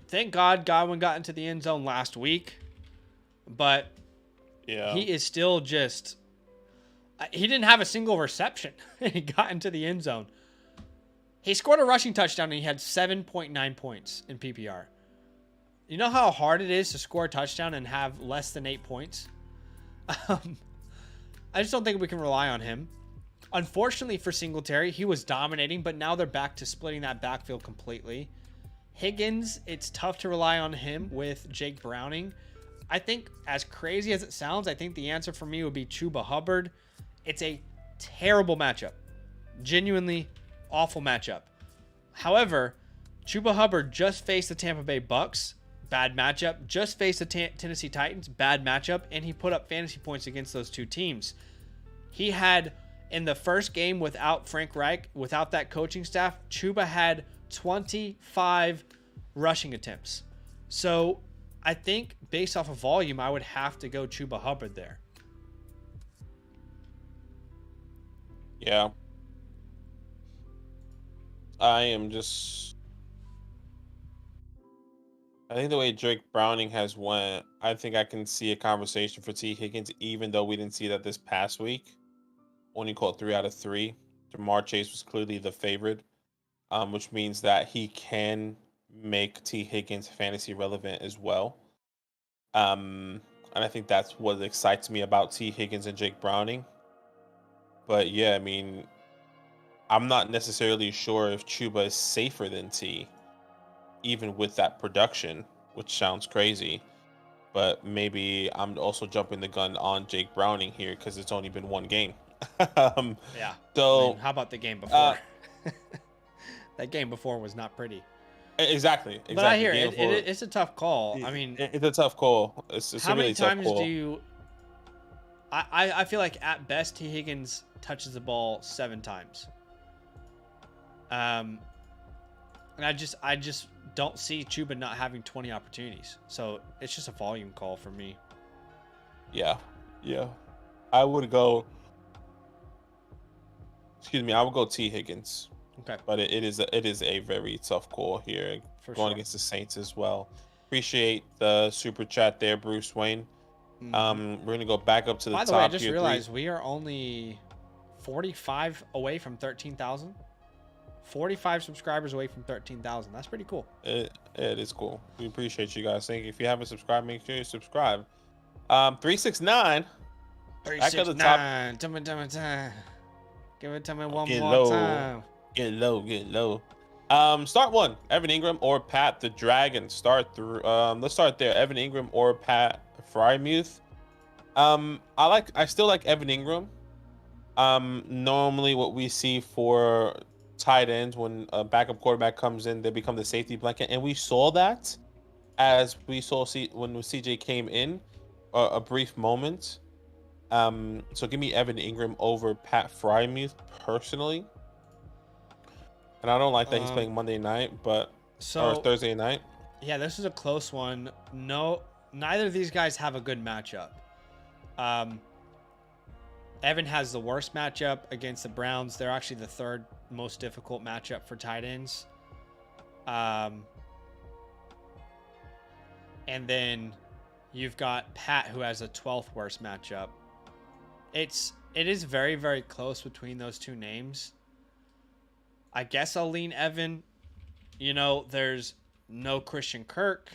Thank God Godwin got into the end zone last week, but he is still just. He didn't have a single reception, and he got into the end zone. He scored a rushing touchdown, and he had 7.9 points in PPR. You know how hard it is to score a touchdown and have less than 8 points? I just don't think we can rely on him. Unfortunately for Singletary, he was dominating, but now they're back to splitting that backfield completely. Higgins, it's tough to rely on him with Jake Browning. I think, as crazy as it sounds, I think the answer for me would be Chuba Hubbard. It's a terrible matchup. Genuinely awful matchup. However, Chuba Hubbard just faced the Tampa Bay Bucks. Bad matchup. Just faced the Tennessee Titans. Bad matchup. And he put up fantasy points against those two teams. He had, in the first game without Frank Reich, without that coaching staff, Chuba had 25 rushing attempts. So I think based off of volume, I would have to go Chuba Hubbard there. Yeah. I think the way Drake Browning has went, I think I can see a conversation for T. Higgins, even though we didn't see that this past week. Only caught 3 out of 3. Jamar Chase was clearly the favorite, which means that he can make T. Higgins fantasy relevant as well. And I think that's what excites me about T. Higgins and Jake Browning. But yeah, I mean, I'm not necessarily sure if Chuba is safer than T, even with that production, which sounds crazy. But maybe I'm also jumping the gun on Jake Browning here because it's only been one game. Yeah. So I mean, how about the game before? That game before was not pretty. Exactly. But I hear it's a tough call. I mean, it's a tough call. It's how a really many tough times call. do you? I feel like at best T. Higgins touches the ball 7 times. And I just don't see Chuba not having 20 opportunities. So it's just a volume call for me. Yeah. I would go. Excuse me. I would go T. Higgins. Okay. But it is a very tough call here, For going sure. against the Saints as well. Appreciate the super chat there, Bruce Wayne. We're gonna go back up to the top. By the way, I just tier realized we are only 45 away from 13,000. 45 subscribers away from 13,000. That's pretty cool. It is cool. We appreciate you guys. Thank you. If you haven't subscribed, make sure you subscribe. 369. Back at the top. 369. Give it to me one Get more low. time. Get low. Start one. Evan Ingram or Pat the Dragon. Let's start there. Evan Ingram or Pat Frymuth. I still like Evan Ingram. Normally what we see for tight ends when a backup quarterback comes in, they become the safety blanket, and we saw that when CJ came in a brief moment. So give me Evan Ingram over Pat Frymuth personally. And I don't like that he's playing Monday night, or Thursday night. Yeah, this is a close one. No, neither of these guys have a good matchup. Evan has the worst matchup against the Browns. They're actually the third most difficult matchup for tight ends. And then you've got Pat, who has a 12th worst matchup. It is very, very close between those two names. I guess I'll lean Evan. You know, there's no Christian Kirk.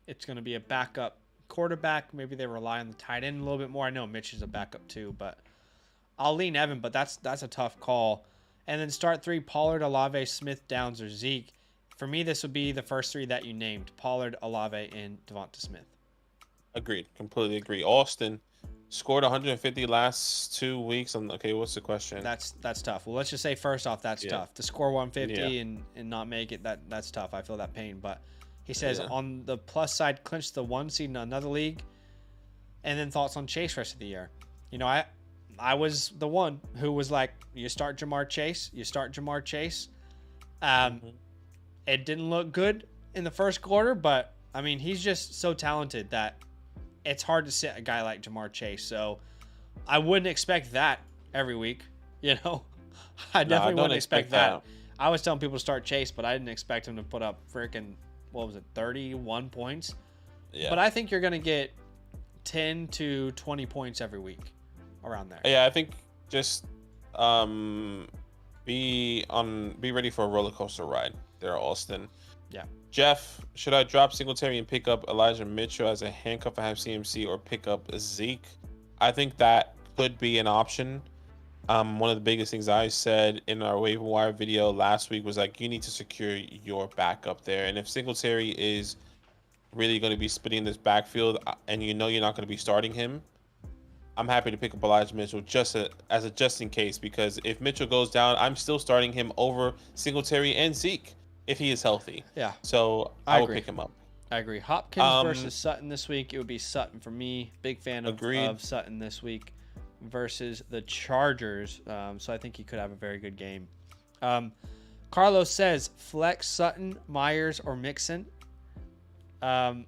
It's going to be a backup quarterback. Maybe they rely on the tight end a little bit more. I know Mitch is a backup too, but I'll lean Evan, but that's a tough call. And then start 3, Pollard, Olave, Smith, Downs, or Zeke. For me, this would be the first 3 that you named: Pollard, Olave, and Devonta Smith. Agreed. Completely agree. Austin scored 150 last 2 weeks. Okay, what's the question? That's tough. Well, let's just say first off, that's tough. To score 150 and not make it, that's tough. I feel that pain. But he says on the plus side, clinched the 1 seed in another league. And then thoughts on Chase rest of the year. You know, I was the one who was like, you start Jamar Chase. It didn't look good in the first quarter, but I mean, he's just so talented that it's hard to sit a guy like Jamar Chase. So I wouldn't expect that every week. You know, I definitely wouldn't expect that. I was telling people to start Chase, but I didn't expect him to put up freaking, 31 points. Yeah. But I think you're going to get 10 to 20 points every week around there. Yeah, I think just be ready for a roller coaster ride there, Austin. Yeah. Jeff, should I drop Singletary and pick up Elijah Mitchell as a handcuff and have CMC, or pick up Zeke? I think that could be an option. One of the biggest things I said in our waiver wire video last week was like, you need to secure your backup there. And if Singletary is really going to be splitting this backfield and you know you're not going to be starting him, I'm happy to pick up Elijah Mitchell just in case, because if Mitchell goes down, I'm still starting him over Singletary and Zeke if he is healthy. Yeah. So I will pick him up. I agree. Hopkins versus Sutton this week. It would be Sutton for me. Big fan of Sutton this week versus the Chargers. So I think he could have a very good game. Carlos says flex Sutton, Myers, or Mixon. I'll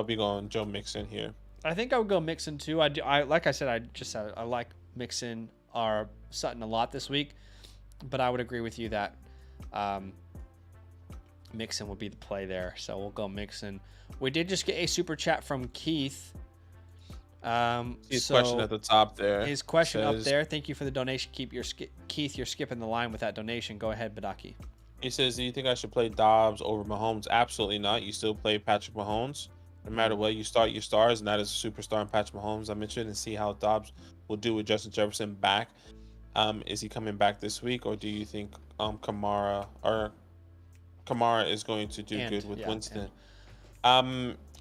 be going Joe Mixon here. I think I would go Mixon too. I like I said, I like Mixon or Sutton a lot this week, but I would agree with you that Mixon would be the play there. So we'll go Mixon. We did just get a super chat from Keith. His question at the top there. His question up there. Thank you for the donation. Keith, you're skipping the line with that donation. Go ahead, Badaki. He says, do you think I should play Dobbs over Mahomes? Absolutely not. You still play Patrick Mahomes. No matter what, you start your stars, and that is a superstar in Patrick Mahomes. I'm interested in see how Dobbs will do with Justin Jefferson back. Is he coming back this week, or do you think Kamara is going to do good with Winston?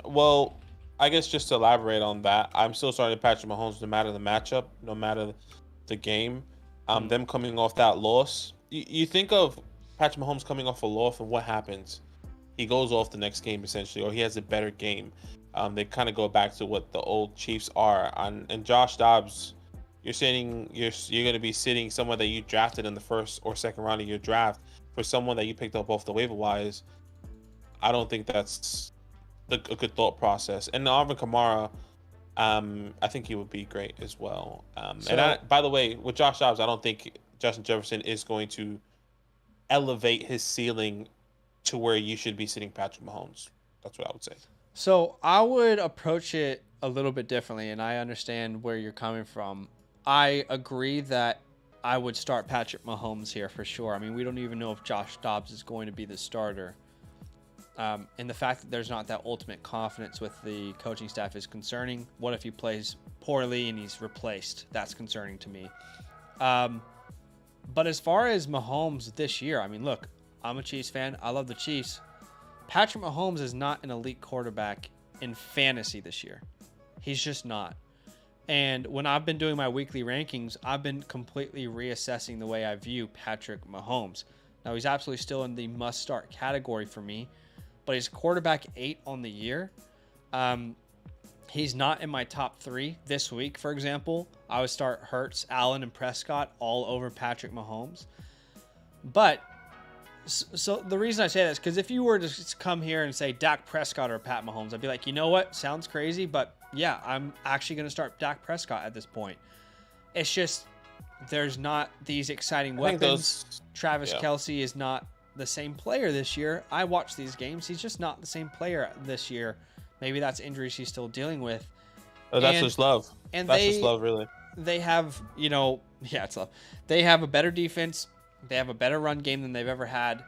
Well, I guess just to elaborate on that, I'm still starting Patrick Mahomes no matter the matchup, no matter the game. Them coming off that loss, you think of Patrick Mahomes coming off a loss, and what happens? He goes off the next game essentially, or he has a better game. They kind of go back to what the old Chiefs are. And Josh Dobbs, you're going to be sitting someone that you drafted in the first or second round of your draft for someone that you picked up off the waiver wires. I don't think that's a good thought process. And Alvin Kamara, I think he would be great as well. By the way, with Josh Dobbs, I don't think Justin Jefferson is going to elevate his ceiling to where you should be sitting Patrick Mahomes. That's what I would say. So I would approach it a little bit differently, and I understand where you're coming from. I agree that I would start Patrick Mahomes here for sure. I mean, we don't even know if Josh Dobbs is going to be the starter. And the fact that there's not that ultimate confidence with the coaching staff is concerning. What if he plays poorly and he's replaced? That's concerning to me. But as far as Mahomes this year, I mean, look, I'm a Chiefs fan. I love the Chiefs. Patrick Mahomes is not an elite quarterback in fantasy this year. He's just not. And when I've been doing my weekly rankings, I've been completely reassessing the way I view Patrick Mahomes. Now, he's absolutely still in the must-start category for me, but he's quarterback 8 on the year. He's not in my top 3 this week, for example. I would start Hurts, Allen, and Prescott all over Patrick Mahomes. But, so the reason I say that is because if you were to just come here and say Dak Prescott or Pat Mahomes, I'd be like, you know what? Sounds crazy, but yeah, I'm actually going to start Dak Prescott at this point. It's just there's not these exciting weapons. Travis Kelce is not the same player this year. I watch these games. He's just not the same player this year. Maybe that's injuries he's still dealing with. Oh, that's just love. And that's just love, really. They have, it's love. They have a better defense. They have a better run game than they've ever had.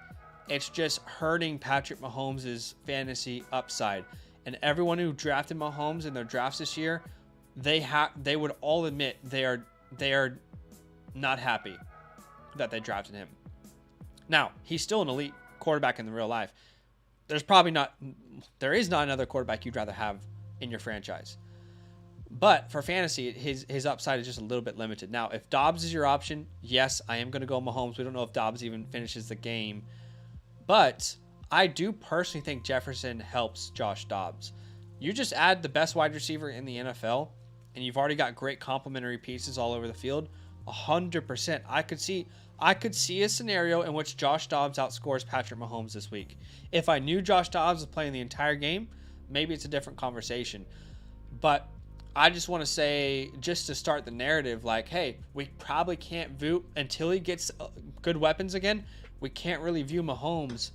It's just hurting Patrick Mahomes' fantasy upside. And everyone who drafted Mahomes in their drafts this year, they would all admit they are not happy that they drafted him. Now, he's still an elite quarterback in the real life. There is not another quarterback you'd rather have in your franchise. But for fantasy, his upside is just a little bit limited. Now, if Dobbs is your option, yes, I am going to go Mahomes. We don't know if Dobbs even finishes the game. But I do personally think Jefferson helps Josh Dobbs. You just add the best wide receiver in the NFL, and you've already got great complementary pieces all over the field. 100%. I could see a scenario in which Josh Dobbs outscores Patrick Mahomes this week. If I knew Josh Dobbs was playing the entire game, maybe it's a different conversation. But I just want to say, just to start the narrative, like, hey, we probably can't view, until he gets good weapons again, we can't really view Mahomes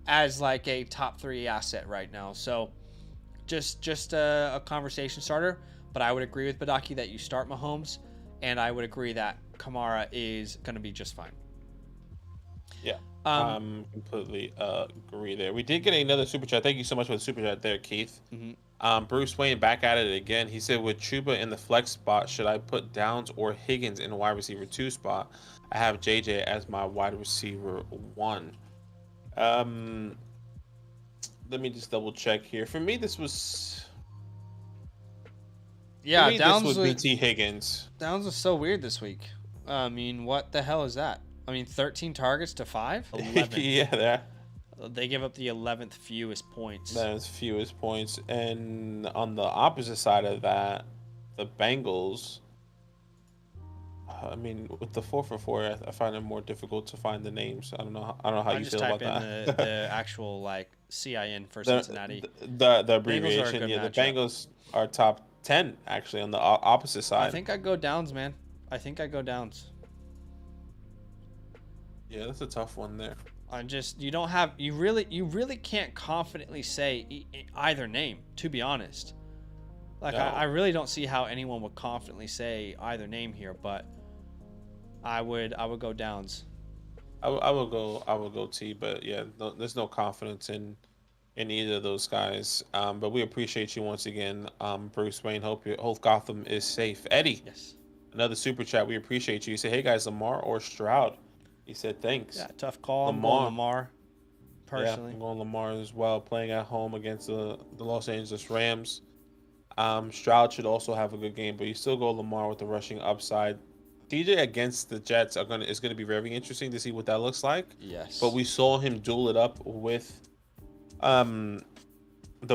as like a top 3 asset right now. So just a conversation starter. But I would agree with Badaki that you start Mahomes, and I would agree that Kamara is going to be just fine. Yeah, completely agree there. We did get another super chat. Thank you so much for the super chat there, Keith. Mm-hmm. Bruce Wayne back at it again. He said, with Chuba in the flex spot, should I put Downs or Higgins in the wide receiver 2 spot? I have JJ as my wide receiver 1. Let me just double check here. For me, this was... Yeah, Downs was BT Higgins. Downs was so weird this week. I mean, what the hell is that? I mean, 13 targets to 5? 11. Yeah, they give up the 11th fewest points. That is fewest points. And on the opposite side of that, the Bengals... I mean, with the 4-for-4, I find it more difficult to find the names. I don't know how you feel about that. I just type in the actual like CIN for Cincinnati. The abbreviation. The Bengals are top 10 actually on the opposite side. I think I'd go Downs, man. I think I'd go Downs. Yeah, that's a tough one there. You really can't confidently say either name, to be honest. Like, no. I really don't see how anyone would confidently say either name here, but I would go Downs. I will go T, but yeah, there's no confidence in either of those guys. But we appreciate you once again, Bruce Wayne. Hope Gotham is safe. Eddie, yes, another super chat. We appreciate you. You say, hey guys, Lamar or Stroud? He said, thanks. Yeah, tough call. I'm going Lamar. Personally, yeah, I'm going Lamar as well. Playing at home against the Los Angeles Rams. Stroud should also have a good game, but you still go Lamar with the rushing upside. DJ against the Jets is going to be very interesting to see what that looks like. Yes. But we saw him duel it up with the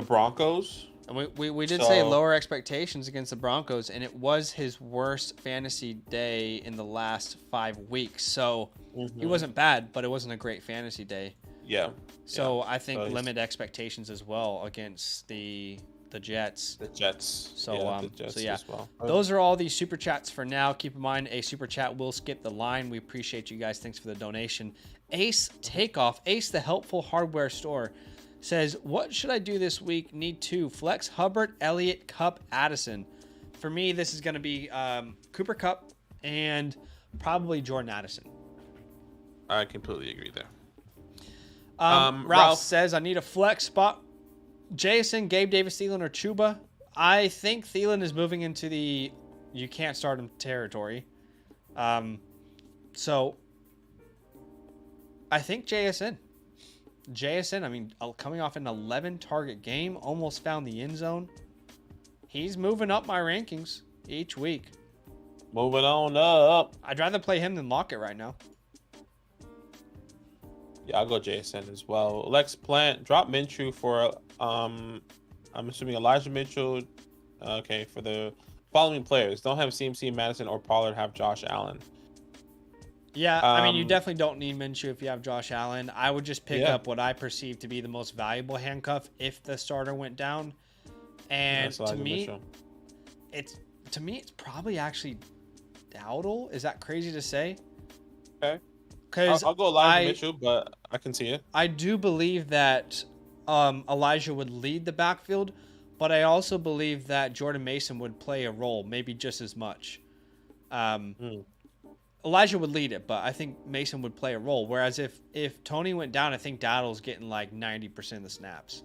Broncos. And we did say lower expectations against the Broncos, and it was his worst fantasy day in the last 5 weeks. So he wasn't bad, but it wasn't a great fantasy day. Yeah. So I think limit expectations as well against the Jets. The Jets. So the Jets yeah. As well. Those are all the super chats for now. Keep in mind, a super chat will skip the line. We appreciate you guys. Thanks for the donation. Ace Takeoff, Ace the helpful hardware store, says, what should I do this week? Need 2. Flex Hubbard, Elliott, Kupp, Addison. For me, this is going to be Cooper Kupp and probably Jordan Addison. I completely agree there. Ralph Ralph says, I need a flex spot. Jason, Gabe Davis, Thielen, or Chuba. I think Thielen is moving into the you can't start him territory. So I think JSN. JSN, I mean, coming off an 11 target game, almost found the end zone. He's moving up my rankings each week. moving on up. I'd rather play him than Lockett right now. Yeah, I'll go JSN as well. Lex Plant, drop Minshew for, I'm assuming Elijah Mitchell. Okay, for the following players. Don't have CMC, Madison, or Pollard. Have Josh Allen. Yeah, I mean, you definitely don't need Minshew if you have Josh Allen. I would just pick up what I perceive to be the most valuable handcuff if the starter went down. And to me, it's probably actually Dowdle. Is that crazy to say? Okay. Because I'll go Elijah Mitchell, but I can see it. I do believe that Elijah would lead the backfield, but I also believe that Jordan Mason would play a role, maybe just as much. Elijah would lead it, but I think Mason would play a role. Whereas if Tony went down, I think Dowdle's getting like 90% of the snaps.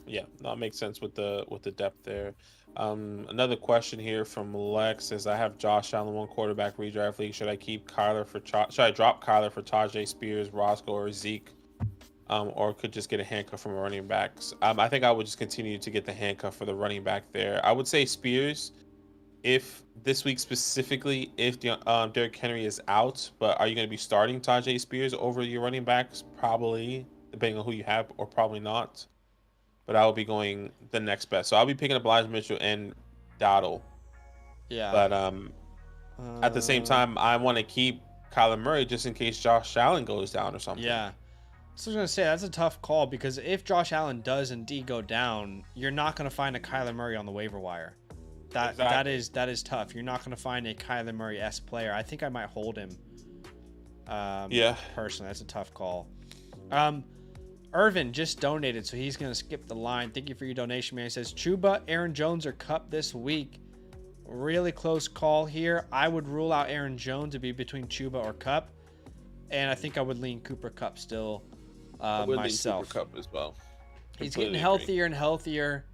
Yeah, that makes sense with the depth there. Another question here from Lex is: I have Josh Allen, one quarterback redraft league. Should I keep Kyler for? Should I drop Kyler for Tajay Spears, Roscoe, or Zeke? Or could just get a handcuff from running backs? I think I would just continue to get the handcuff for the running back there. I would say Spears, if this week specifically, if Derrick Henry is out. But are you going to be starting Tajay Spears over your running backs? Probably, depending on who you have, or probably not. But I will be going the next best. So I'll be picking up Elijah Mitchell and Dowdle. Yeah. But at the same time, I want to keep Kyler Murray just in case Josh Allen goes down or something. Yeah. So I was going to say, that's a tough call because if Josh Allen does indeed go down, you're not going to find a Kyler Murray on the waiver wire. That is tough. You're not going to find a Kyler Murray-esque player. I think I might hold him. Personally, that's a tough call. Irvin just donated, so he's going to skip the line. Thank you for your donation, man. He says, Chuba, Aaron Jones, or Kupp this week. Really close call here. I would rule out Aaron Jones to be between Chuba or Kupp. And I think I would lean Cooper Kupp still myself. Cooper Kupp as well. He's getting healthier and healthier.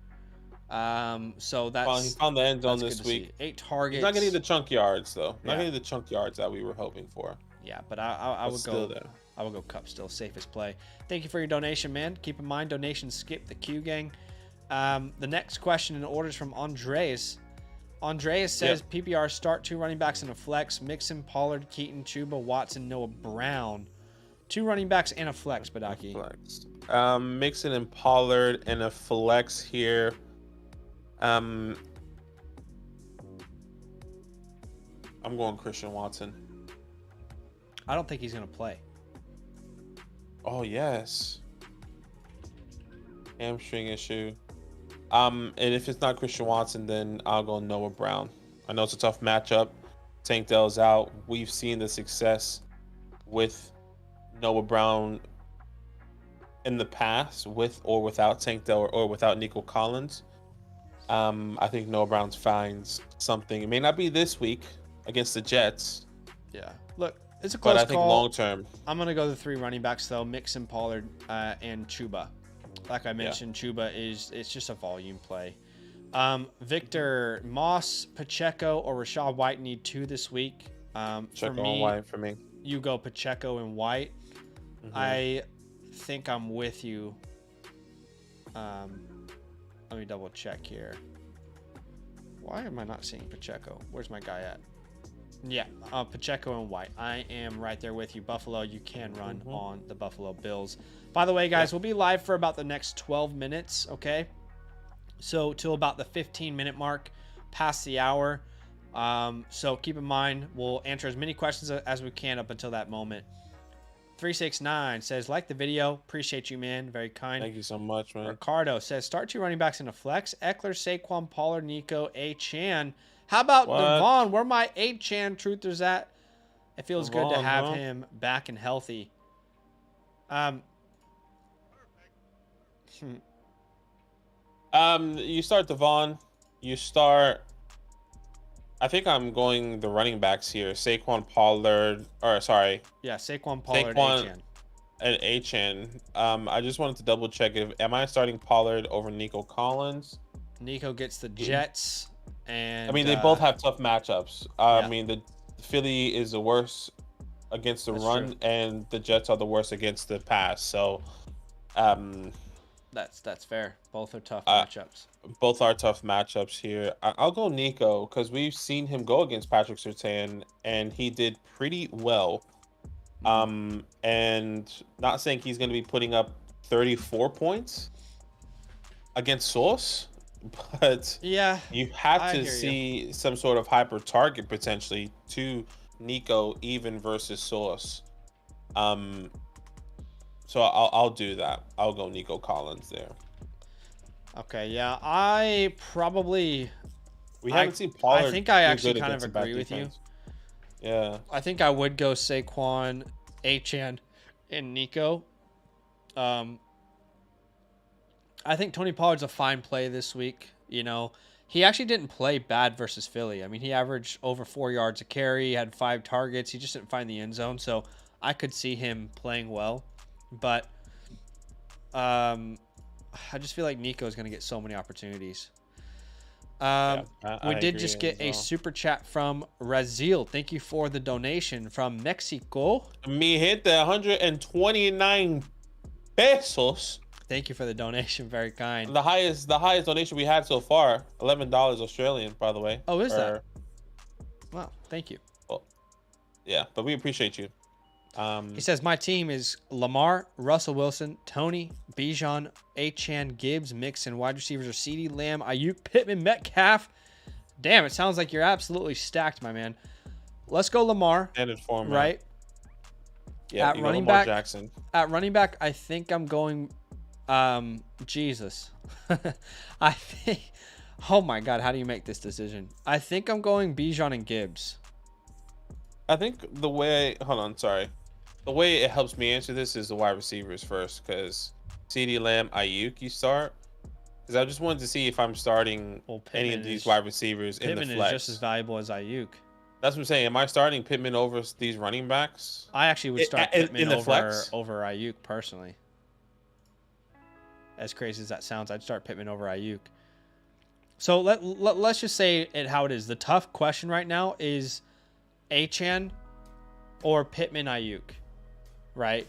So that's... He found the end zone this week. 8 targets. He's not getting the chunk yards, though. Not getting the chunk yards that we were hoping for. Yeah, but I would go... there. I will go Kupp still, safest play. Thank you for your donation, man. Keep in mind, donations skip the Q gang. The next question in order is from Andreas. Andreas says, PPR start 2 running backs in a flex. Mixon, Pollard, Keaton, Chuba, Watson, Noah Brown. 2 running backs and a flex, Badaki. Flex. Mixon and Pollard and a flex here. I'm going Christian Watson. I don't think he's going to play. Oh, yes. Hamstring issue. And if it's not Christian Watson, then I'll go Noah Brown. I know it's a tough matchup. Tank Dell's out. We've seen the success with Noah Brown in the past, with or without Tank Dell or without Nico Collins. I think Noah Brown finds something. It may not be this week against the Jets. Yeah. Look, it's a close call. But I think long term. I'm going to go the 3 running backs, though. Mixon, Pollard, and Chuba. Like I mentioned, Chuba it's just a volume play. Victor, Moss, Pacheco, or Rachaad White need 2 this week. Pacheco and White for me. You go Pacheco and White. Mm-hmm. I think I'm with you. Let me double check here. Why am I not seeing Pacheco? Where's my guy at? Yeah, Pacheco and White. I am right there with you. Buffalo, you can run on the Buffalo Bills. By the way, guys, we'll be live for about the next 12 minutes, okay? So till about the 15-minute mark, past the hour. So keep in mind, we'll answer as many questions as we can up until that moment. 369 says, like the video. Appreciate you, man. Very kind. Thank you so much, man. Ricardo says, start 2 running backs in a flex. Eckler, Saquon, Pollard, Nico, A-Chan. How about Devon? Where my A-Chan truthers at? It feels good to have him back and healthy. You start Devon. You start I think I'm going the running backs here. Saquon Pollard, or sorry, Yeah, Saquon Pollard, Saquon Achan. and Achan. I just wanted to double check if am I starting Pollard over Nico Collins? Nico gets the Mm. Jets, I and mean, they both have tough matchups. I yeah, mean, the Philly is the worst against the that's run, true. and the Jets are the worst against the pass. So, um, That's fair. Both are tough uh, matchups. both are tough matchups here. I'll go Nico because we've seen him go against Patrick Surtain, and he did pretty well. Mhm. And not saying he's going to be putting up 34 points against Sauce, but Yeah, you have I to hear you. see some sort of hyper target potentially to Nico even versus Sauce. Um, so I'll do that. I'll go Nico Collins there. Okay, yeah, I probably, We I, haven't seen I Pollard think I do actually good kind of against a bad agree with you. defense. Yeah, I think I would go Saquon, Achan, and Nico. Um, I think Tony Pollard's a fine play this week. You know, he actually didn't play bad versus Philly. I mean, he averaged over 4 yards a carry, had 5 targets. He just didn't find the end zone, so I could see him playing well. But I just feel like Nico is going to get so many opportunities. yeah, We I did agree just get as a well. super chat from Razil. Thank you for the donation from Mexico. Me hit the 129 pesos. Thank you for the donation. Very kind. The highest donation we had so far. $11 Australian, by the way. Oh, is that? Or, Wow. Thank you. well, yeah, but we appreciate you. He says, my team is Lamar, Russell Wilson, Tony, Bijan, Achan, Gibbs, Mixon. Wide receivers are CeeDee Lamb, Ayuk, Pittman, Metcalf. Damn, it sounds like you're absolutely stacked, my man. Let's go Lamar, Standard format. right? Yeah, At you got running Lamar back, Jackson. I think I'm going Jesus. I think oh my god, how do you make this decision? I think I'm going Bijan and Gibbs. I think the way, hold on, sorry. The way it helps me answer this is the wide receivers first, because CeeDee Lamb, Ayuk, you start. Because I just wanted to see if I'm starting Well, any of these wide receivers in the Pittman is just as flex. valuable as Ayuk. That's what I'm saying. Am I starting Pittman over these running backs I actually would start in Pittman the over flex? Ayuk personally. As crazy as that sounds, I'd start Pittman over Ayuk. So let's just say it how it is. The tough question right now is Achan or Pittman Ayuk, right?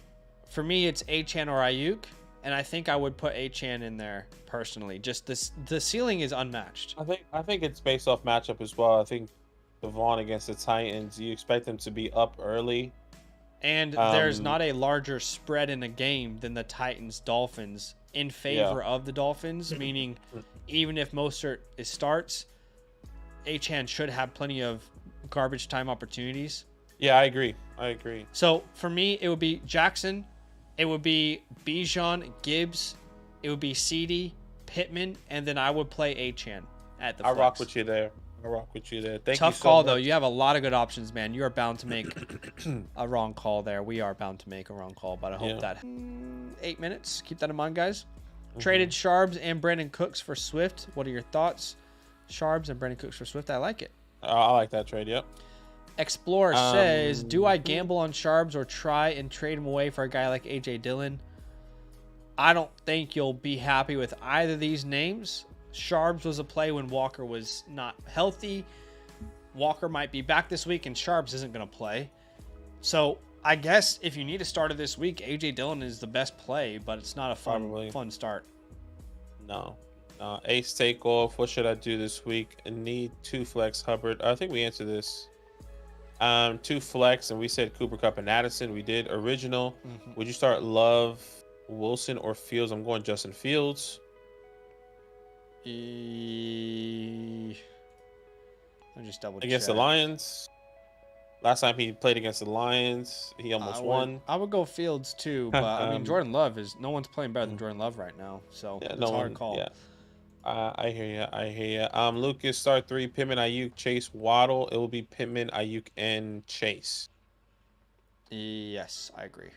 For me, it's Achan or Ayuk, and I think I would put Achan in there personally. Just the ceiling is unmatched. I think it's based off matchup as well. I think Devon against the Titans, you expect them to be up early. And there's Um, not a larger spread in a game than the Titans Dolphins in favor of the Dolphins, meaning even if Mostert starts, Achan should have plenty of garbage time opportunities. Yeah, I agree. I agree. So for me, it would be Jackson, it would be Bijan, Gibbs, it would be CeeDee, Pittman, and then I would play Achan at the I flex. rock with you there. I rock with you there. Thank you Tough so call much. though. You have a lot of good options, man. You are bound to make a wrong call there. We are bound to make a wrong call, but I hope Yeah. that 8 minutes. Keep that in mind, guys. Traded Sharbs and Brandon Cooks for Swift. What are your thoughts? Sharbs and Brandon Cooks for Swift. I like it. I like that trade. Yep. Explorer says, do I gamble on Sharbs or try and trade him away for a guy like AJ Dillon? I don't think you'll be happy with either of these names. Sharbs was a play when Walker was not healthy. Walker might be back this week, and Sharbs isn't going to play. So I guess if you need a starter this week, AJ Dillon is the best play, but it's not a Probably. fun start. No. Ace takeoff. What should I do this week? I need 2 flex Hubbard. I think we answered this. 2 flex, and we said Cooper Cup and Addison. We did original. Would you start Love, Wilson, or Fields? I'm going Justin Fields. Let me just double Against check. the Lions. Last time he played against the Lions, he almost won. I would go Fields too, but I mean Jordan Love is no one's playing better than Jordan Love right now, so Yeah, it's no a hard one. call. Yeah. I hear you. I hear you. Lucas, start 3. Pittman, Ayuk, Chase, Waddle. It will be Pittman, Ayuk, and Chase. Yes, I agree.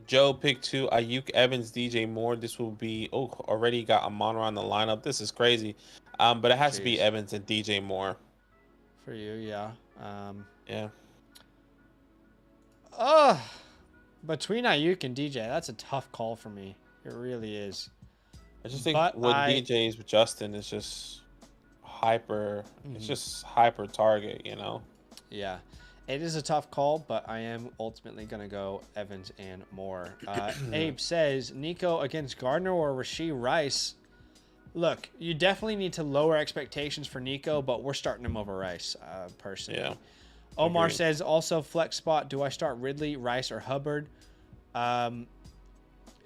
Joe, pick 2. Ayuk, Evans, DJ Moore. This will be. Oh, already got Amon on the lineup. This is crazy. But it has to be Jeez. Evans and DJ Moore. for you, yeah. Yeah. Between Ayuk and DJ, that's a tough call for me. It really is. I just think But with DJ's with Justin, it's just hyper. It's just hyper target, you know. Yeah, it is a tough call, but I am ultimately going to go Evans and Moore. Abe says, Nico against Gardner or Rashee Rice? Look, you definitely need to lower expectations for Nico, but we're starting him over Rice, personally. Yeah. Omar Agreed. says, also flex spot, do I start Ridley, Rice, or Hubbard?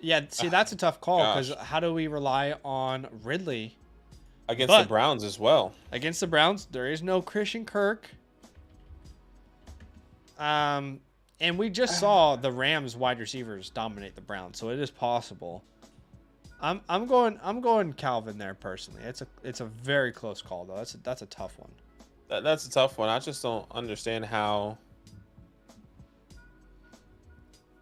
Yeah, see, that's a tough call because Gosh. how do we rely on Ridley Against But- the Browns as well. against the Browns? There is no Christian Kirk. And we just saw the Rams wide receivers dominate the Browns, so it is possible. I'm going Calvin there personally. It's a very close call though. That's a tough one. That's a tough one. I just don't understand how.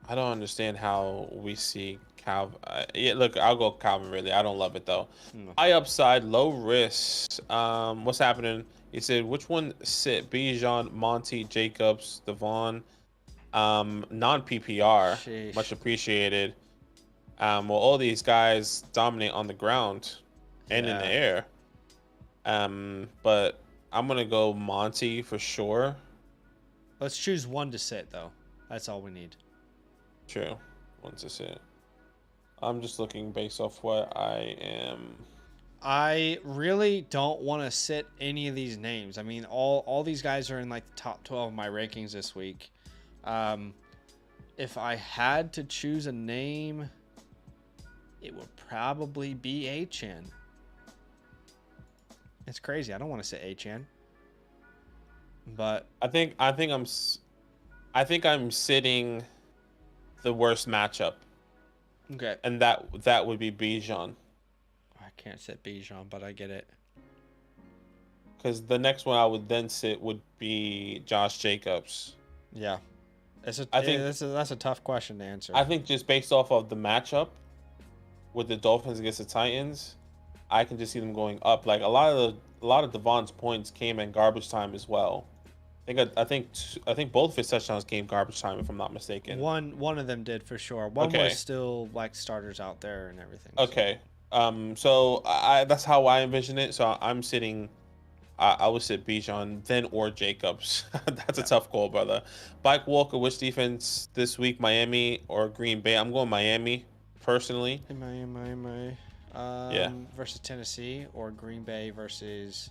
I don't understand how we see Calvin. Yeah, look, I'll go Calvin. Really, I don't love it though. High upside, low risk. What's happening? He said, which one sit? Bijan, Monty, Jacobs, Devon. Non PPR, Sheesh. much appreciated. Well, all these guys dominate on the ground and in the Yeah. air. But I'm gonna go Monty for sure. Let's choose one to sit though. That's all we need. True. Once I sit. I'm just looking based off what I am. I really don't want to sit any of these names. I mean, all these guys are in like the top 12 of my rankings this week. If I had to choose a name, it would probably be Achan. It's crazy. I don't want to sit Achan. But I think I'm sitting the worst matchup, okay, and that would be Bijan. I can't sit Bijan, but I get it. Because the next one I would then sit would be Josh Jacobs. Yeah, I think- that's a tough question to answer. I think just based off of the matchup with the Dolphins against the Titans, I can just see them going up. Like a lot of Devon's points came in garbage time as well. I think both of his touchdowns came garbage time, if I'm not mistaken. One of them did for sure. One Okay. was still like starters out there and everything. so- Okay. So that's how I envision it. So I'm sitting. I would sit Bijan then or Jacobs. That's a tough call, brother. Mike Walker, which defense this week? Miami or Green Bay? I'm going Miami personally. Miami. Yeah. Versus Tennessee or Green Bay versus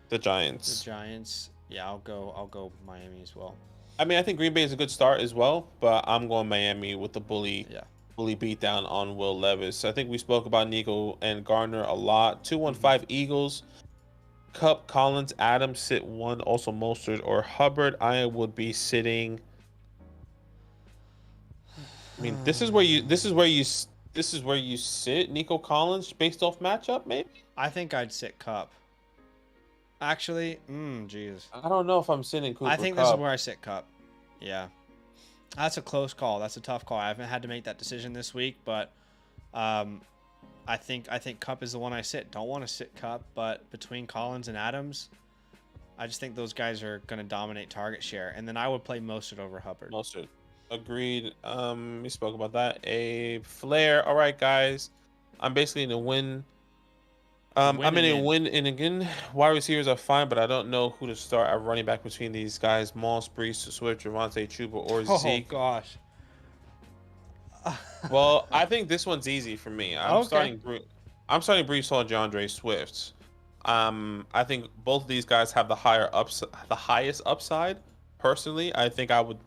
The the Giants. Giants. Yeah, I'll go Miami as well. I mean, I think Green Bay is a good start as well, but I'm going Miami with the bully Yeah. beatdown on Will Levis. I think we spoke about Nico and Gardner a lot. 215 Eagles. Cup, Collins, Adams sit one. Also Mostert or Hubbard. I would be sitting. I mean, this is where you sit Nico Collins based off matchup, maybe. I think I'd sit Cup. Actually, Jesus. I don't know if I'm sitting Cooper I think Kupp. this is where I sit Cup. Yeah. That's a close call. That's a tough call. I haven't had to make that decision this week, but I think Cup is the one I sit. Don't want to sit Cup, but between Collins and Adams, I just think those guys are going to dominate target share. And then I would play Mostert over Hubbard. Mostert. Agreed. We spoke about that. A Flair. All right, guys. I'm basically in a win. I'm in a win and again. Wide receivers are fine, but I don't know who to start at running back between these guys: Moss, Brees, Swift, Javonte, Chuba, or Oh Zeke. gosh. Well, I think this one's easy for me. I'm Okay. starting Brees Hall, DeAndre Swift. I think both of these guys have the highest upside. Personally, I think I would.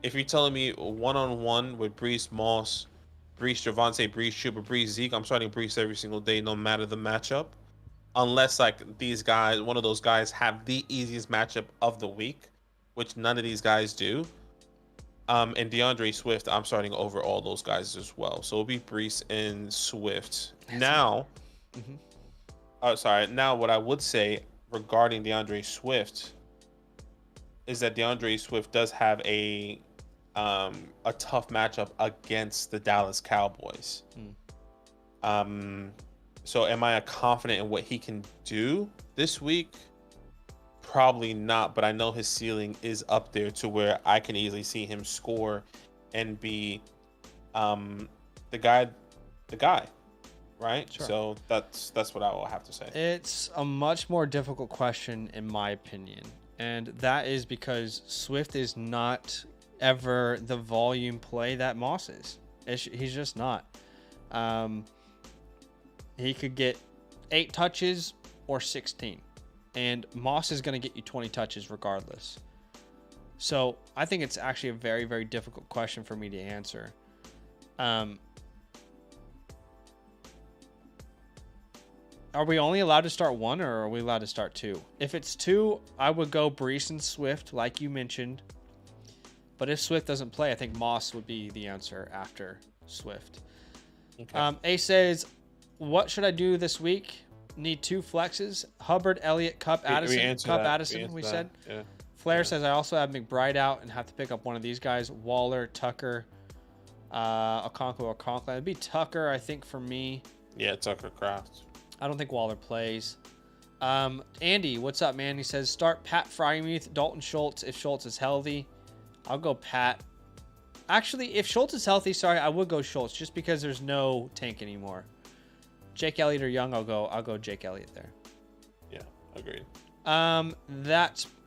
If you're telling me one-on-one with Brees, Moss, Brees, Javonte, Brees, Chuba, Brees, Zeke, I'm starting Brees every single day, no matter the matchup. Unless like these guys, one of those guys have the easiest matchup of the week, which none of these guys do. And DeAndre Swift, I'm starting over all those guys as well. So it'll be Brees and Swift. Now, Now what I would say regarding DeAndre Swift is that DeAndre Swift does have a tough matchup against the Dallas Cowboys. So am I confident in what he can do this week? Probably not, but I know his ceiling is up there to where I can easily see him score and be the guy, right? Sure. So that's what I will have to say. It's a much more difficult question, in my opinion. And that is because Swift is not ever the volume play that Moss is. He's just not. He could get 8 touches or 16. And Moss is going to get you 20 touches regardless. So I think it's actually a very, very difficult question for me to answer. Are we only allowed to start 1 or are we allowed to start 2? If it's 2, I would go Brees and Swift, like you mentioned. But if Swift doesn't play, I think Moss would be the answer after Swift. Okay. A says, what should I do this week? Need 2 flexes. Hubbard, Elliott, Cup, Addison. We said. Yeah. Flair says, I also have McBride out and have to pick up one of these guys. Waller, Tucker, Okonkwo. It'd be Tucker, I think, for me. Yeah, Tucker Kraft. I don't think Waller plays. Andy, what's up, man? He says, start Pat Frymuth, Dalton Schultz if Schultz is healthy. I'll go Pat. Actually, if Schultz is healthy, I would go Schultz just because there's no tank anymore. Jake Elliott or Young, I'll go Jake Elliott there. Yeah, agreed.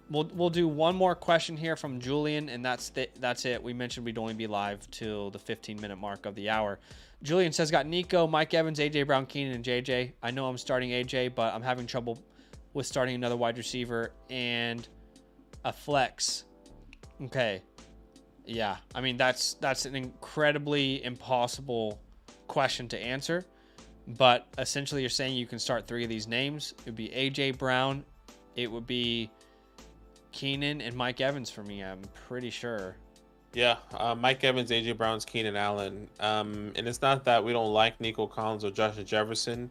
We'll do one more question here from Julian, and that's it. We mentioned we'd only be live till the 15-minute mark of the hour. Julian says, got Nico, Mike Evans, AJ Brown, Keenan, and JJ. I know I'm starting AJ, but I'm having trouble with starting another wide receiver and a flex. Okay. Yeah. I mean, that's an incredibly impossible question to answer. But essentially, you're saying you can start 3 of these names. It would be AJ Brown. It would be Keenan and Mike Evans for me, I'm pretty sure. Yeah, Mike Evans, AJ Brown's, Keenan Allen. And it's not that we don't like Nico Collins or Justin Jefferson.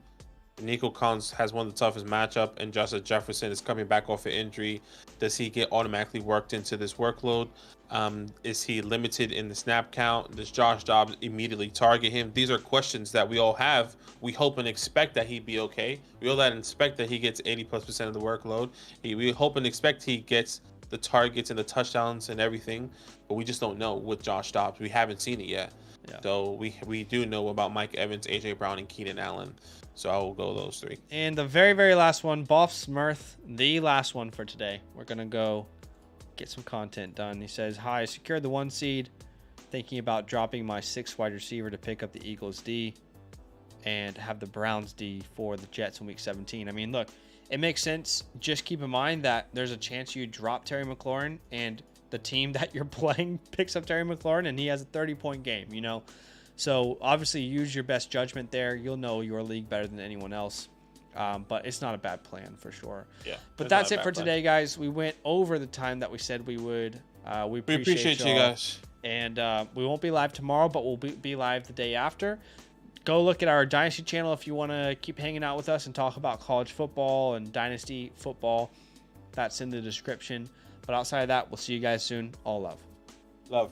Nico Collins has one of the toughest matchup, and Justin Jefferson is coming back off an injury. Does he get automatically worked into this workload? Is he limited in the snap count? Does Josh Dobbs immediately target him? These are questions that we all have. We hope and expect that he'd be okay. We all expect that he gets 80+% of the workload. We hope and expect he gets the targets and the touchdowns and everything, but we just don't know with Josh Dobbs. We haven't seen it yet. Yeah. So we do know about Mike Evans, AJ Brown, and Keenan Allen. So I will go those 3. And the very, very last one, Boff Smurth, the last one for today. We're going to go get some content done. He says, hi, I secured the 1 seed, thinking about dropping my 6th wide receiver to pick up the Eagles D and have the Browns D for the Jets in week 17. I mean, look, it makes sense. Just keep in mind that there's a chance you drop Terry McLaurin and the team that you're playing picks up Terry McLaurin and he has a 30-point game, you know? So obviously use your best judgment there. You'll know your league better than anyone else. But it's not a bad plan for sure. Yeah. But that's it for today, guys. We went over the time that we said we would. We appreciate you guys. And we won't be live tomorrow, but we'll be live the day after. Go look at our Dynasty channel if you want to keep hanging out with us and talk about college football and Dynasty football. That's in the description. But outside of that, we'll see you guys soon. All love. Love.